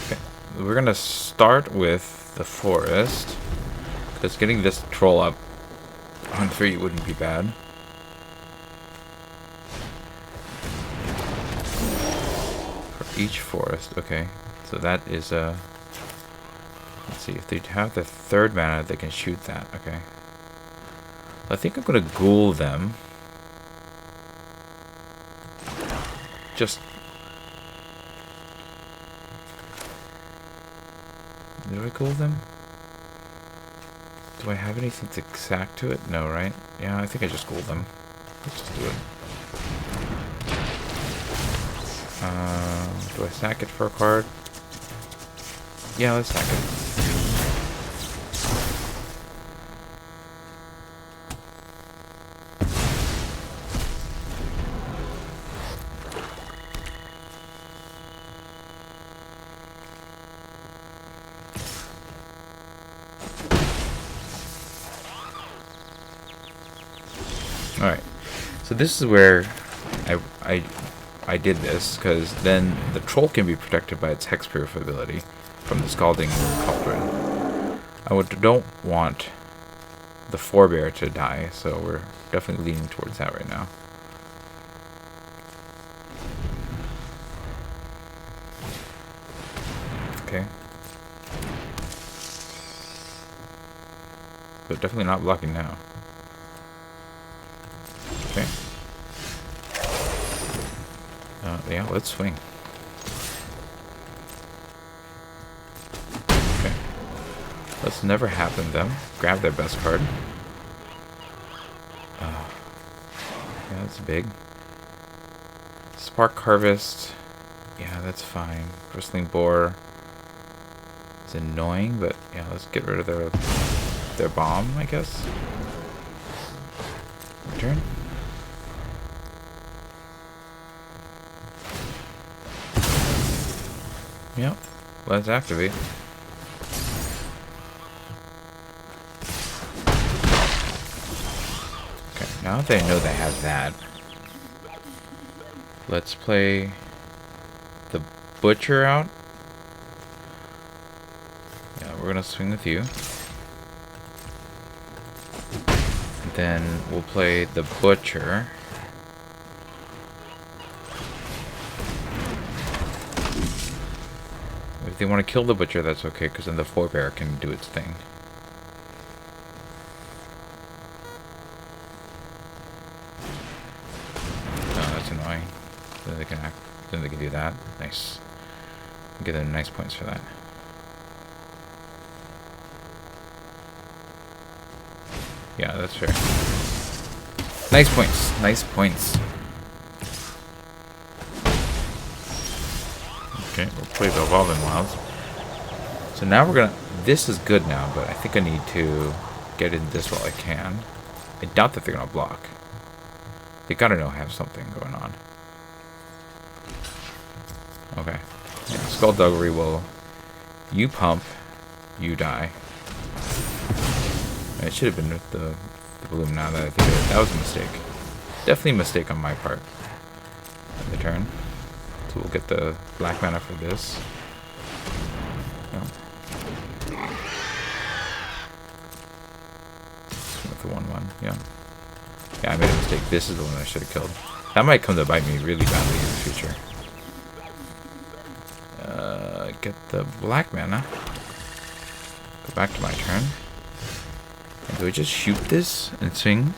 Okay, we're going to start with the forest, because getting this troll up on 3 wouldn't be bad. For each forest, okay. So that is a... let's see, if they have the 3rd mana, they can shoot that, okay. I think I'm going to ghoul them. Just... did I ghoul them? Do I have anything to sack to it? No, right? Yeah, I think I just ghouled them. Let's just do it. Do I sack it for a card? Yeah, let's sack it. Alright, so this is where I did this, because then the troll can be protected by its hexproof ability from the Scalding Cauldron. Don't want the forebear to die, so we're definitely leaning towards that right now. Okay. But definitely not blocking now. Okay. Yeah, let's swing. Okay. Let's never happen them. Grab their best card. Yeah, that's big. Spark Harvest. Yeah, that's fine. Bristling Boar is annoying, but yeah, let's get rid of their bomb, I guess. Turn. Yep, let's activate. Okay, now that they know they have that, let's play the Butcher out. Yeah, we're gonna swing with you. Then we'll play the Butcher. If they want to kill the Butcher, that's okay, because then the forebear can do its thing. No, that's annoying. Then they can act. Then they can do that. Nice. Give them nice points for that. Yeah, that's fair. Nice points. Nice points. Okay, we'll play the Evolving Wilds. So now we're gonna... this is good now, but I think I need to get in this while I can. I doubt that they're gonna block. They gotta know I have something going on. Okay. Yeah, Skullduggery will... you pump, you die. It should have been with the bloom now that I think of it. That was a mistake. Definitely a mistake on my part. The turn. So we'll get the black mana for this. No. With the 1/1, yeah. Yeah, I made a mistake. This is the one I should have killed. That might come to bite me really badly in the future. Get the black mana. Go back to my turn. And do I just shoot this and swing?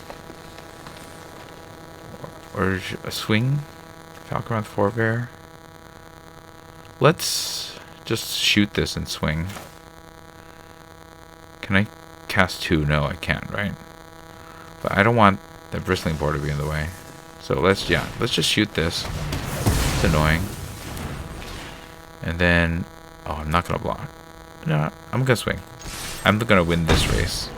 Or a swing? Falconroth Forebear? Let's just shoot this and swing. Can I cast 2? No, I can't, right? But I don't want the Bristling Boar to be in the way. So let's just shoot this. It's annoying. And then, oh, I'm not gonna block. No, I'm gonna swing. I'm gonna win this race.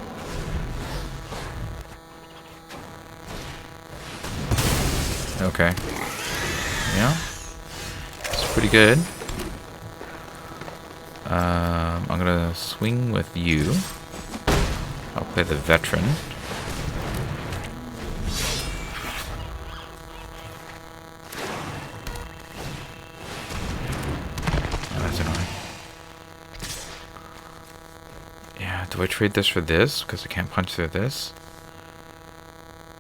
Okay. Yeah. It's pretty good. I'm gonna swing with you. I'll play the veteran. Oh, that's annoying. Yeah, do I trade this for this? Because I can't punch through this.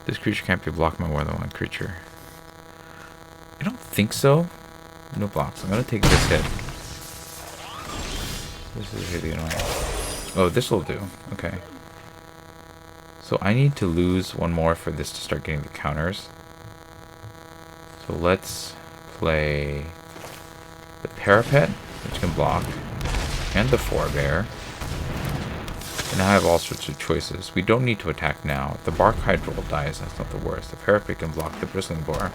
This creature can't be blocked by more than one creature. I don't think so. No blocks. I'm gonna take this hit. This is really annoying. Oh, this will do. Okay. So I need to lose one more for this to start getting the counters. So let's play the parapet, which can block, and the forebear. And now I have all sorts of choices. We don't need to attack now. If the bark hydrol dies, that's not the worst. The parapet can block the bristling boar.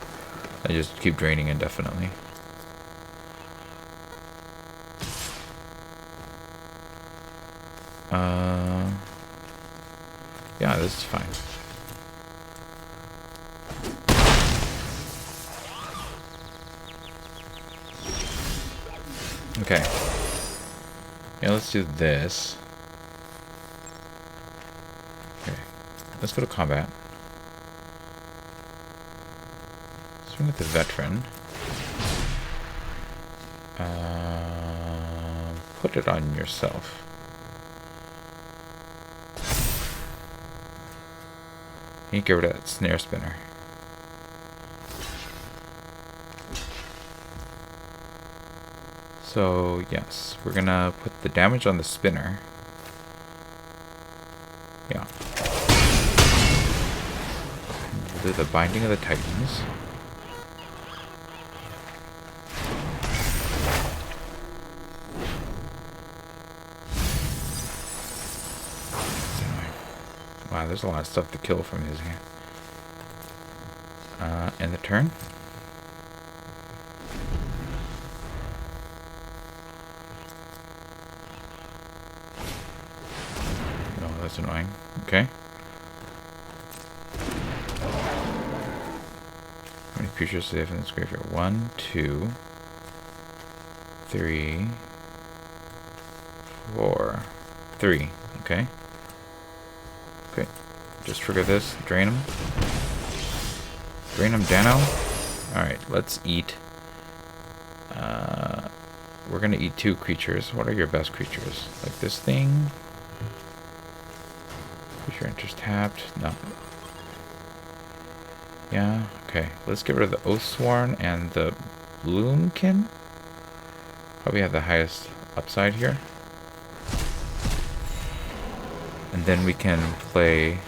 I just keep draining indefinitely. Yeah, this is fine. Okay. Yeah, let's do this. Okay. Let's go to combat. Swing with the veteran. Put it on yourself. You get rid of that snare spinner. So, yes, we're gonna put the damage on the spinner. Yeah. We'll do the Binding of the Titans. Wow, there's a lot of stuff to kill from his hand. End the turn. Oh, that's annoying. Okay. How many creatures do they have in this graveyard? 1, 2, 3, 4, 3. Okay. Okay. Just trigger this. Drain him. Drain him, Dano. Alright, let's eat. We're gonna eat 2 creatures. What are your best creatures? Like this thing? Creature enters tapped. No. Yeah, okay. Let's get rid of the Oathsworn and the Bloomkin. Probably have the highest upside here. And then we can play...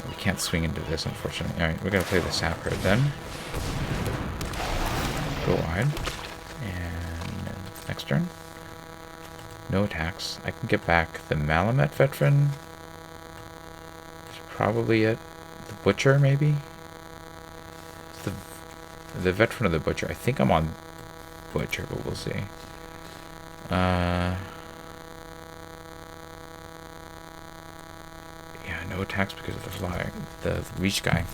We can't swing into this, unfortunately. Alright, we're going to play the Sap Herd then. Go wide. And next turn. No attacks. I can get back the Malamet Veteran. That's probably it. The Butcher, maybe? It's the Veteran of the Butcher. I think I'm on Butcher, but we'll see. Yeah, no attacks because of the flyer, the reach guy.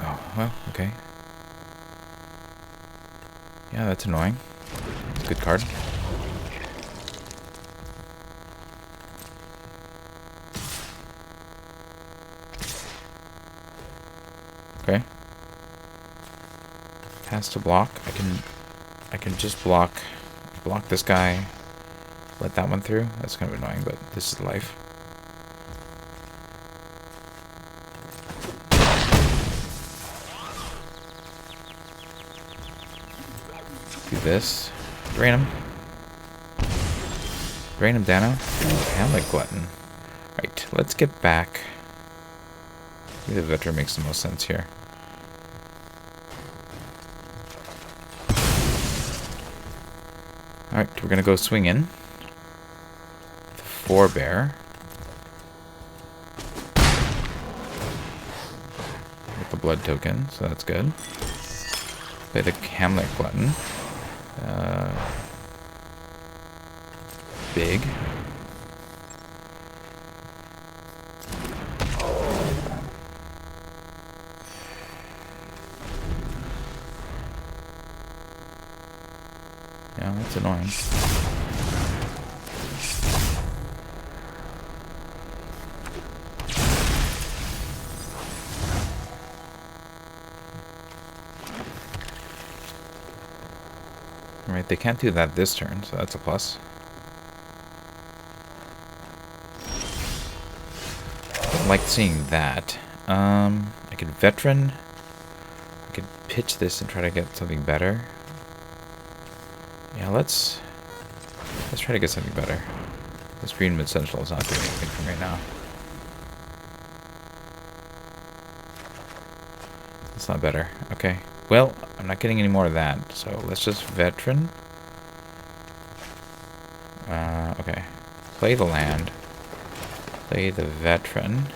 Oh, well, okay. Yeah, that's annoying. It's a good card. Okay. Has to block. I can just block this guy. Let that one through. That's kind of annoying, but this is life. Do this. Drain him. Drain him, Dano. Hamlet Glutton. Right, let's get back. Maybe the Veteran makes the most sense here. Alright, we're gonna go swing in. forebear. With the blood token, so that's good. Play the Hamlet glutton. Big. Yeah, that's annoying. Alright, they can't do that this turn, so that's a plus. I like seeing that. I could veteran. I could pitch this and try to get something better. Yeah, let's try to get something better. This green mid-central is not doing anything for me right now. It's not better. Okay. Well, I'm not getting any more of that, so let's just veteran. Okay. Play the land. Play the veteran.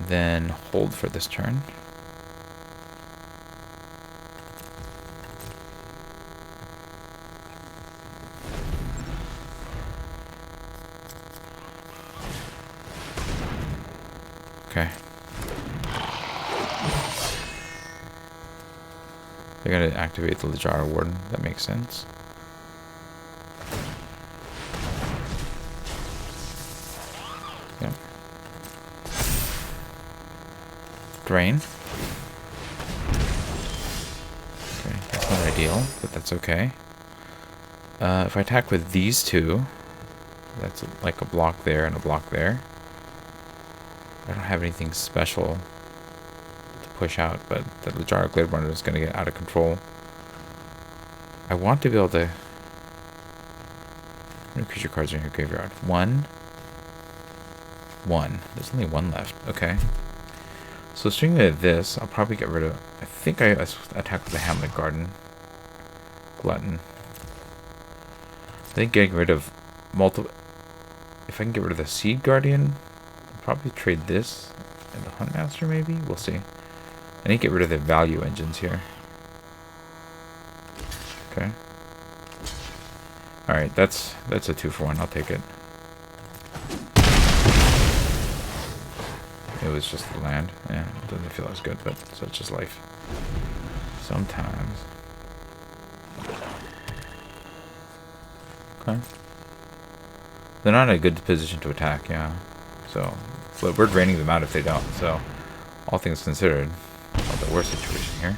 Then hold for this turn. Okay. They're going to activate the Lajara Warden. That makes sense. Yep. Drain. Okay, that's not ideal, but that's okay. If I attack with these two, that's like a block there and a block there. I don't have anything special to push out, but the Lajara Gladeburner is going to get out of control. I want to be able to... How many creature cards are in your graveyard? One. There's only one left. Okay. So string with this, I'll probably get rid of... I think I attack with the Hamlet Glutton. I think getting rid of multiple... If I can get rid of the Seed Guardian... Probably trade this and the Huntmaster, maybe? We'll see. I need to get rid of the value engines here. Okay. Alright, that's a 2-for-1. I'll take it. It was just the land. Yeah, it doesn't feel as good, but such is life. Sometimes. Okay. They're not in a good position to attack, yeah. So, but we're draining them out if they don't. So, all things considered, not the worst situation here.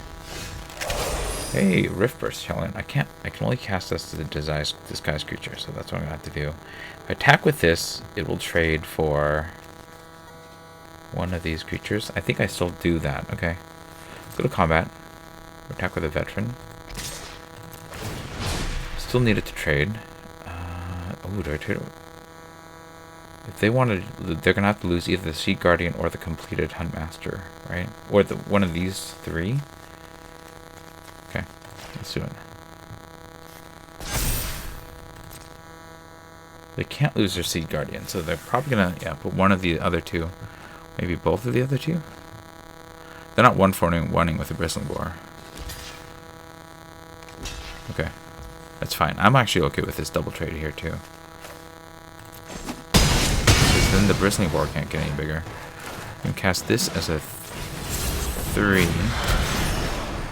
Hey, Rift Burst challenge. I can only cast this to the disguise creature, so that's what I'm gonna have to do. If I attack with this, it will trade for one of these creatures. I think I still do that. Okay, go to combat. Attack with a veteran. Still need it to trade. Oh, do I trade it? If they wanted, they're gonna have to lose either the Seed Guardian or the completed Huntmaster, right? Or one of these three. Okay, let's do it. They can't lose their Seed Guardian, so they're probably gonna put one of the other two, maybe both of the other two. They're not 1-for-1ing with a Bristling Boar. Okay, that's fine. I'm actually okay with this double trade here too. Then the Bristling Boar can't get any bigger. We can cast this as a 3.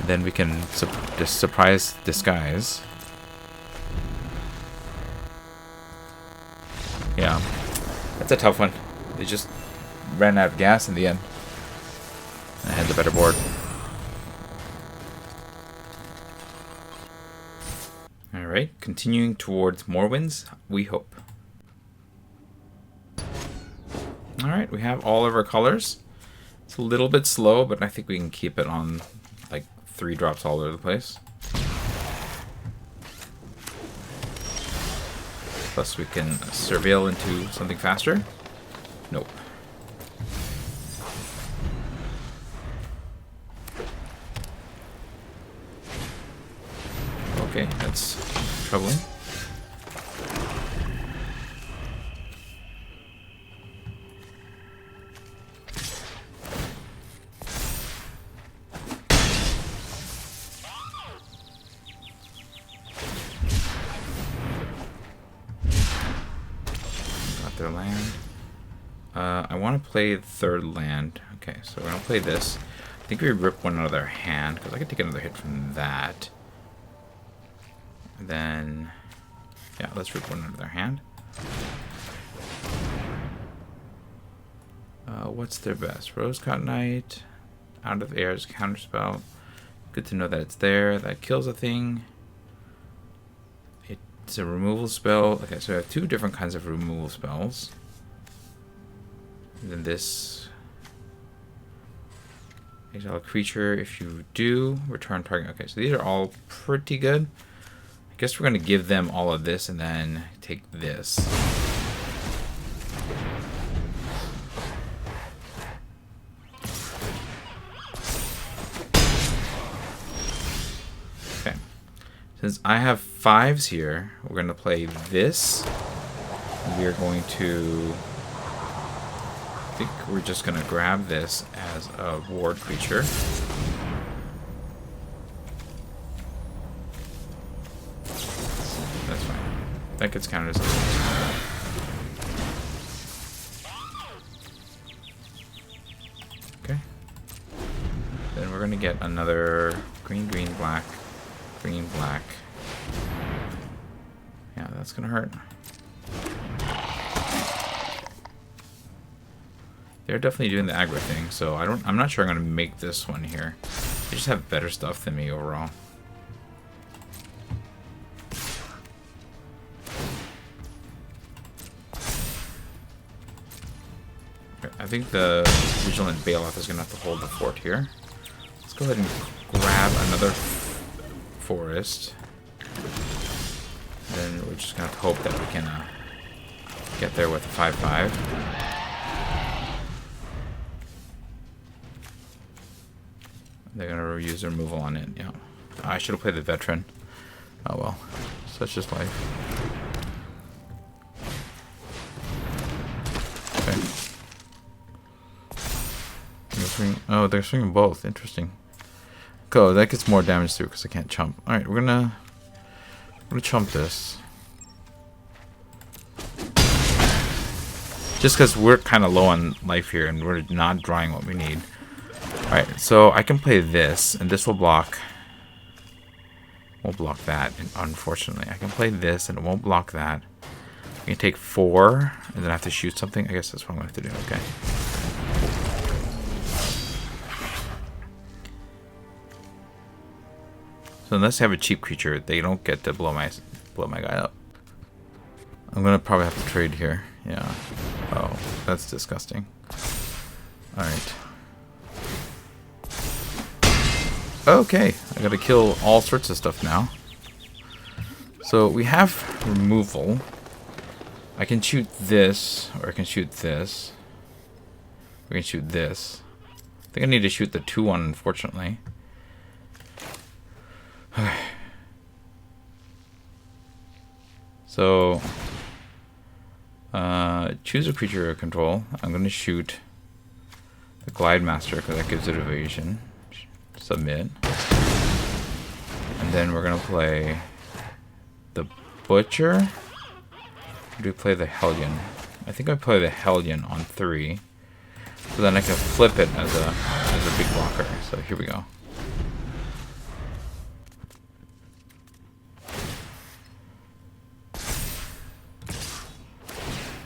Then we can just surprise disguise. Yeah, that's a tough one. They just ran out of gas in the end. I had the better board. Alright, continuing towards more wins, we hope. Alright, we have all of our colors. It's a little bit slow, but I think we can keep it on like 3 drops all over the place. Plus we can surveil into something faster. Nope. troubling. Got their land. I want to play third land. Okay, so we're going to play this. I think we rip one out of their hand, because I can take another hit from that. And then, yeah, let's rip one out of their hand. What's their best? Rose Cotton Knight. Out of Air's counterspell. Good to know that it's there. That kills a thing. It's a removal spell. Okay, so we have two different kinds of removal spells. And then this. Exile a creature. If you do, return target. Okay, so these are all pretty good. I guess we're going to give them all of this and then take this. Okay. Since I have 5s here, we're going to play this. We are going to... I think we're just going to grab this as a ward creature. That's fine. That gets counted as a... Okay. Then we're going to get another green, green, black, green, black. Yeah, that's going to hurt. They're definitely doing the aggro thing, so I'm not sure I'm gonna make this one here. They just have better stuff than me overall. I think the Vigilant Bailoff is gonna have to hold the fort here. Let's go ahead and grab another forest. And then we're just gonna have to hope that we can get there with a 5/5. They're gonna use their removal on it, yeah. I should have played the veteran. Oh well. Such is life. Okay. Oh, they're swinging both. Interesting. Go, that gets more damage through because I can't chump. Alright, we're gonna chump this. Just because we're kind of low on life here and we're not drawing what we need. Alright, so I can play this, and this will block. Won't block that, unfortunately. I can play this, and it won't block that. I can take 4, and then I have to shoot something. I guess that's what I'm going to have to do. Okay. So unless they have a cheap creature, they don't get to blow my guy up. I'm going to probably have to trade here. Yeah. Oh, that's disgusting. Alright. Okay, I gotta kill all sorts of stuff now. So we have removal. I can shoot this, or I can shoot this. We can shoot this. I think I need to shoot the 2-1, unfortunately. So, choose a creature of control. I'm gonna shoot the Glide Master because that gives it evasion. Submit. And then we're gonna play the Butcher. Or do we play the Hellion? I think I play the Hellion on 3. So then I can flip it as a big blocker. So here we go.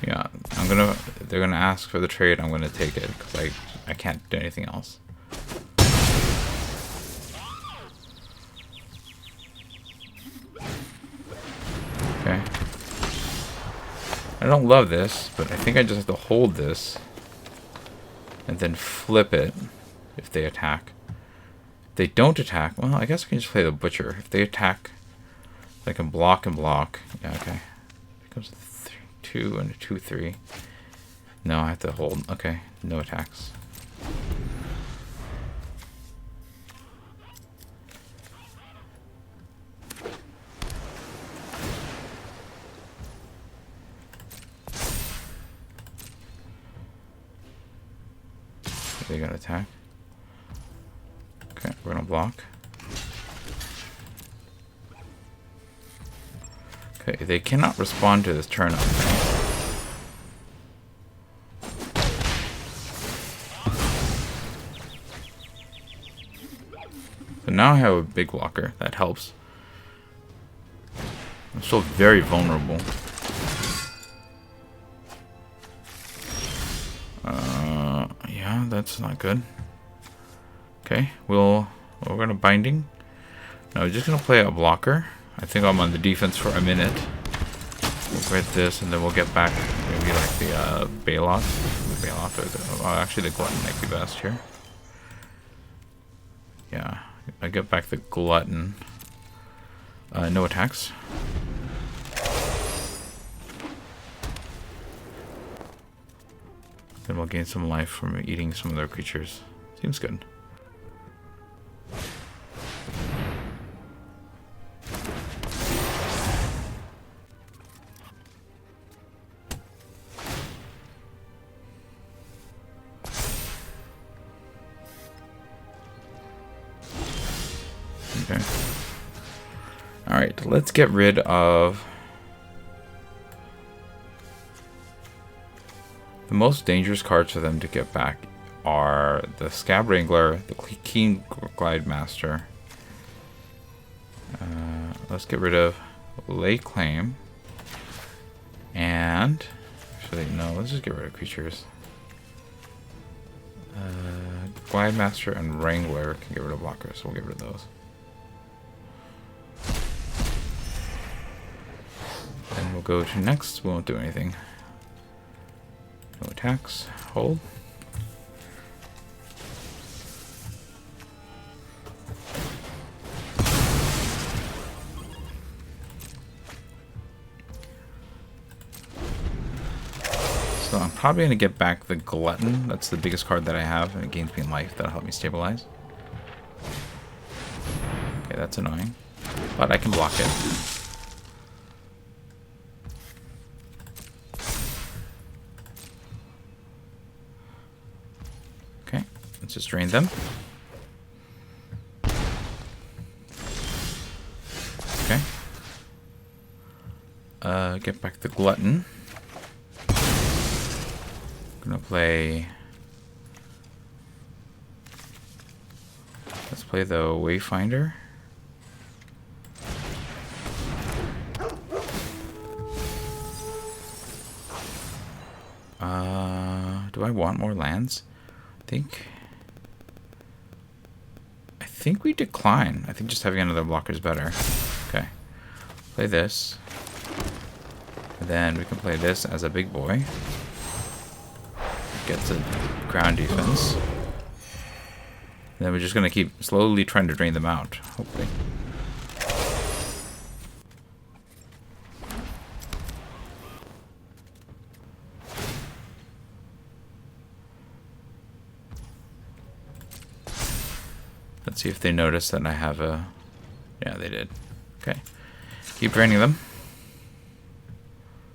Yeah, they're gonna ask for the trade, I'm gonna take it because I can't do anything else. Okay. I don't love this, but I think I just have to hold this and then flip it if they attack. If they don't attack, well, I guess I can just play the Butcher. If they attack, I can block and block. Yeah, okay. It becomes a 2 and a 2/3. No, I have to hold. Okay, no attacks. They got attack. Okay, we're gonna block. Okay, they cannot respond to this turn up. So now I have a big blocker. That helps. I'm still very vulnerable. Yeah, that's not good. Okay, we're gonna binding. No, we're just gonna play a blocker. I think I'm on the defense for a minute. We'll get this, and then we'll get back maybe like the Bailoff. The Bailoff, or the, oh, actually the Glutton might be best here. Yeah, I get back the Glutton. No attacks. Then we'll gain some life from eating some of their creatures. Seems good. Okay. Alright, let's get rid of the most dangerous cards for them to get back are the Scab Wrangler, the Keen Glide Master. Let's get rid of Lay Claim. And actually no, let's just get rid of creatures. Glide Master and Wrangler can get rid of blockers, so we'll get rid of those. Then we'll go to next, we won't do anything. No attacks, hold. So I'm probably going to get back the Glutton. That's the biggest card that I have, and it gains me in life. That'll help me stabilize. Okay, that's annoying. But I can block it. Okay, let's just drain them. Okay. Get back the Glutton. Gonna play. Let's play the Wayfinder. Do I want more lands? I think we decline. I think just having another blocker is better. Okay. Play this. And then we can play this as a big boy. Gets a ground defense. And then we're just going to keep slowly trying to drain them out, hopefully. Let's see if they notice that I have a... Yeah, they did. Okay. Keep draining them.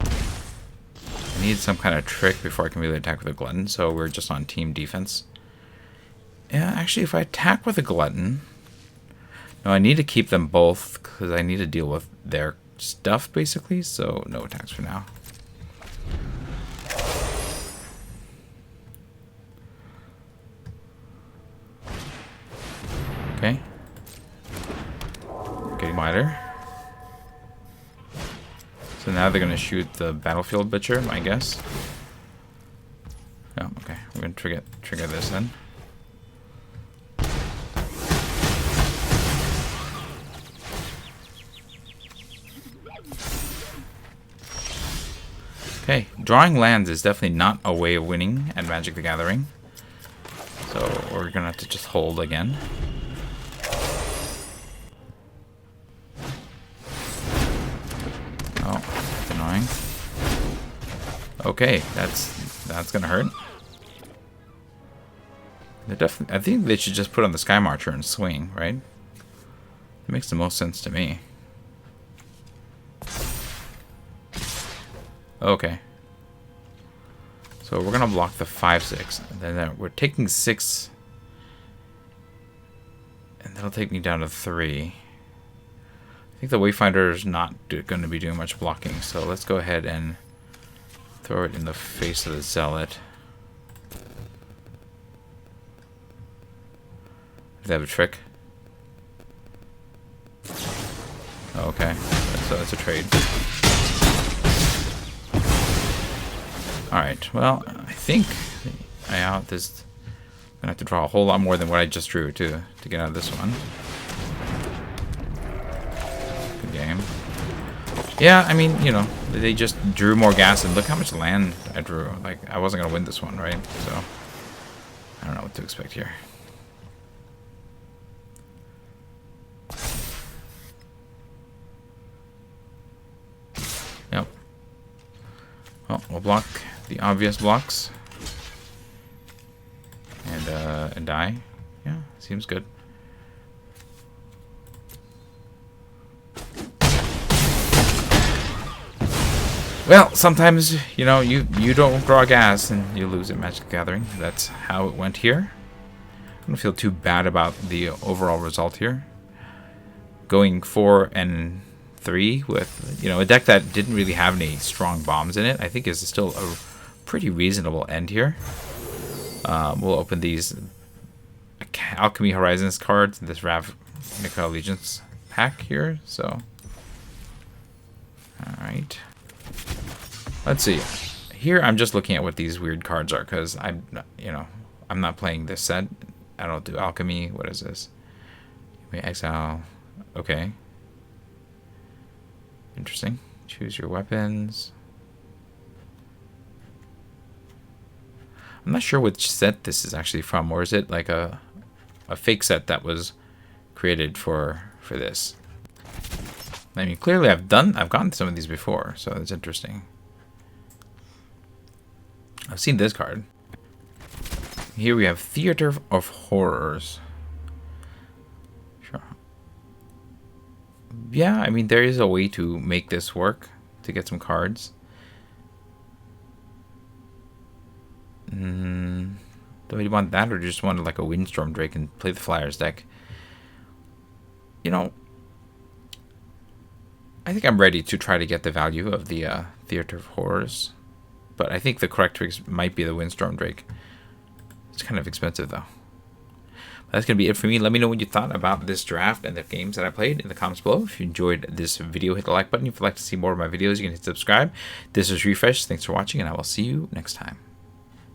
I need some kind of trick before I can really attack with a Glutton, so we're just on team defense. Yeah, actually, if I attack with a Glutton... No, I need to keep them both, because I need to deal with their stuff, basically, so no attacks for now. Okay. Getting wider. So now they're going to shoot the Battlefield Butcher, I guess. Oh, okay. We're going to trigger this then. Okay, drawing lands is definitely not a way of winning at Magic the Gathering. So we're going to have to just hold again. Oh, that's annoying. Okay, that's gonna hurt. I think they should just put on the Sky Marcher and swing, right? It makes the most sense to me. Okay. So we're gonna block the 5/6, and then we're taking 6, and that'll take me down to 3. I think the Wayfinder is not going to be doing much blocking, so let's go ahead and throw it in the face of the Zealot. Does that have a trick? Oh, okay, that's a trade. Alright, well, I think I'm gonna have to draw a whole lot more than what I just drew to get out of this one. Good game. Yeah, I mean, you know, they just drew more gas, and look how much land I drew. Like, I wasn't gonna win this one, right? So, I don't know what to expect here. Yep. Well, we'll block the obvious blocks. And die. Yeah, seems good. Well, sometimes, you know, you don't draw gas and you lose at Magic the Gathering. That's how it went here. I don't feel too bad about the overall result here. Going 4 and 3 with, you know, a deck that didn't really have any strong bombs in it, I think is still a pretty reasonable end here. We'll open these Alchemy Horizons cards in this Ravnica Allegiance pack here. So, alright. Let's see. Here I'm just looking at what these weird cards are, because I'm not playing this set. I don't do Alchemy. What is this? You may exile. Okay. Interesting. Choose your weapons. I'm not sure which set this is actually from, or is it like a fake set that was created for this? I mean, clearly I've gotten some of these before, so it's interesting. I've seen this card. Here we have Theater of Horrors. Sure. Yeah, I mean, there is a way to make this work to get some cards. Do you want that, or do you just want like a Windstorm Drake and play the Flyers deck? You know, I think I'm ready to try to get the value of the Theater of Horrors, but I think the correct trick might be the Windstorm Drake. It's kind of expensive though. That's going to be it for me. Let me know what you thought about this draft and the games that I played in the comments below. If you enjoyed this video, hit the like button. If you'd like to see more of my videos, you can hit subscribe. This is Refresh. Thanks for watching, and I will see you next time.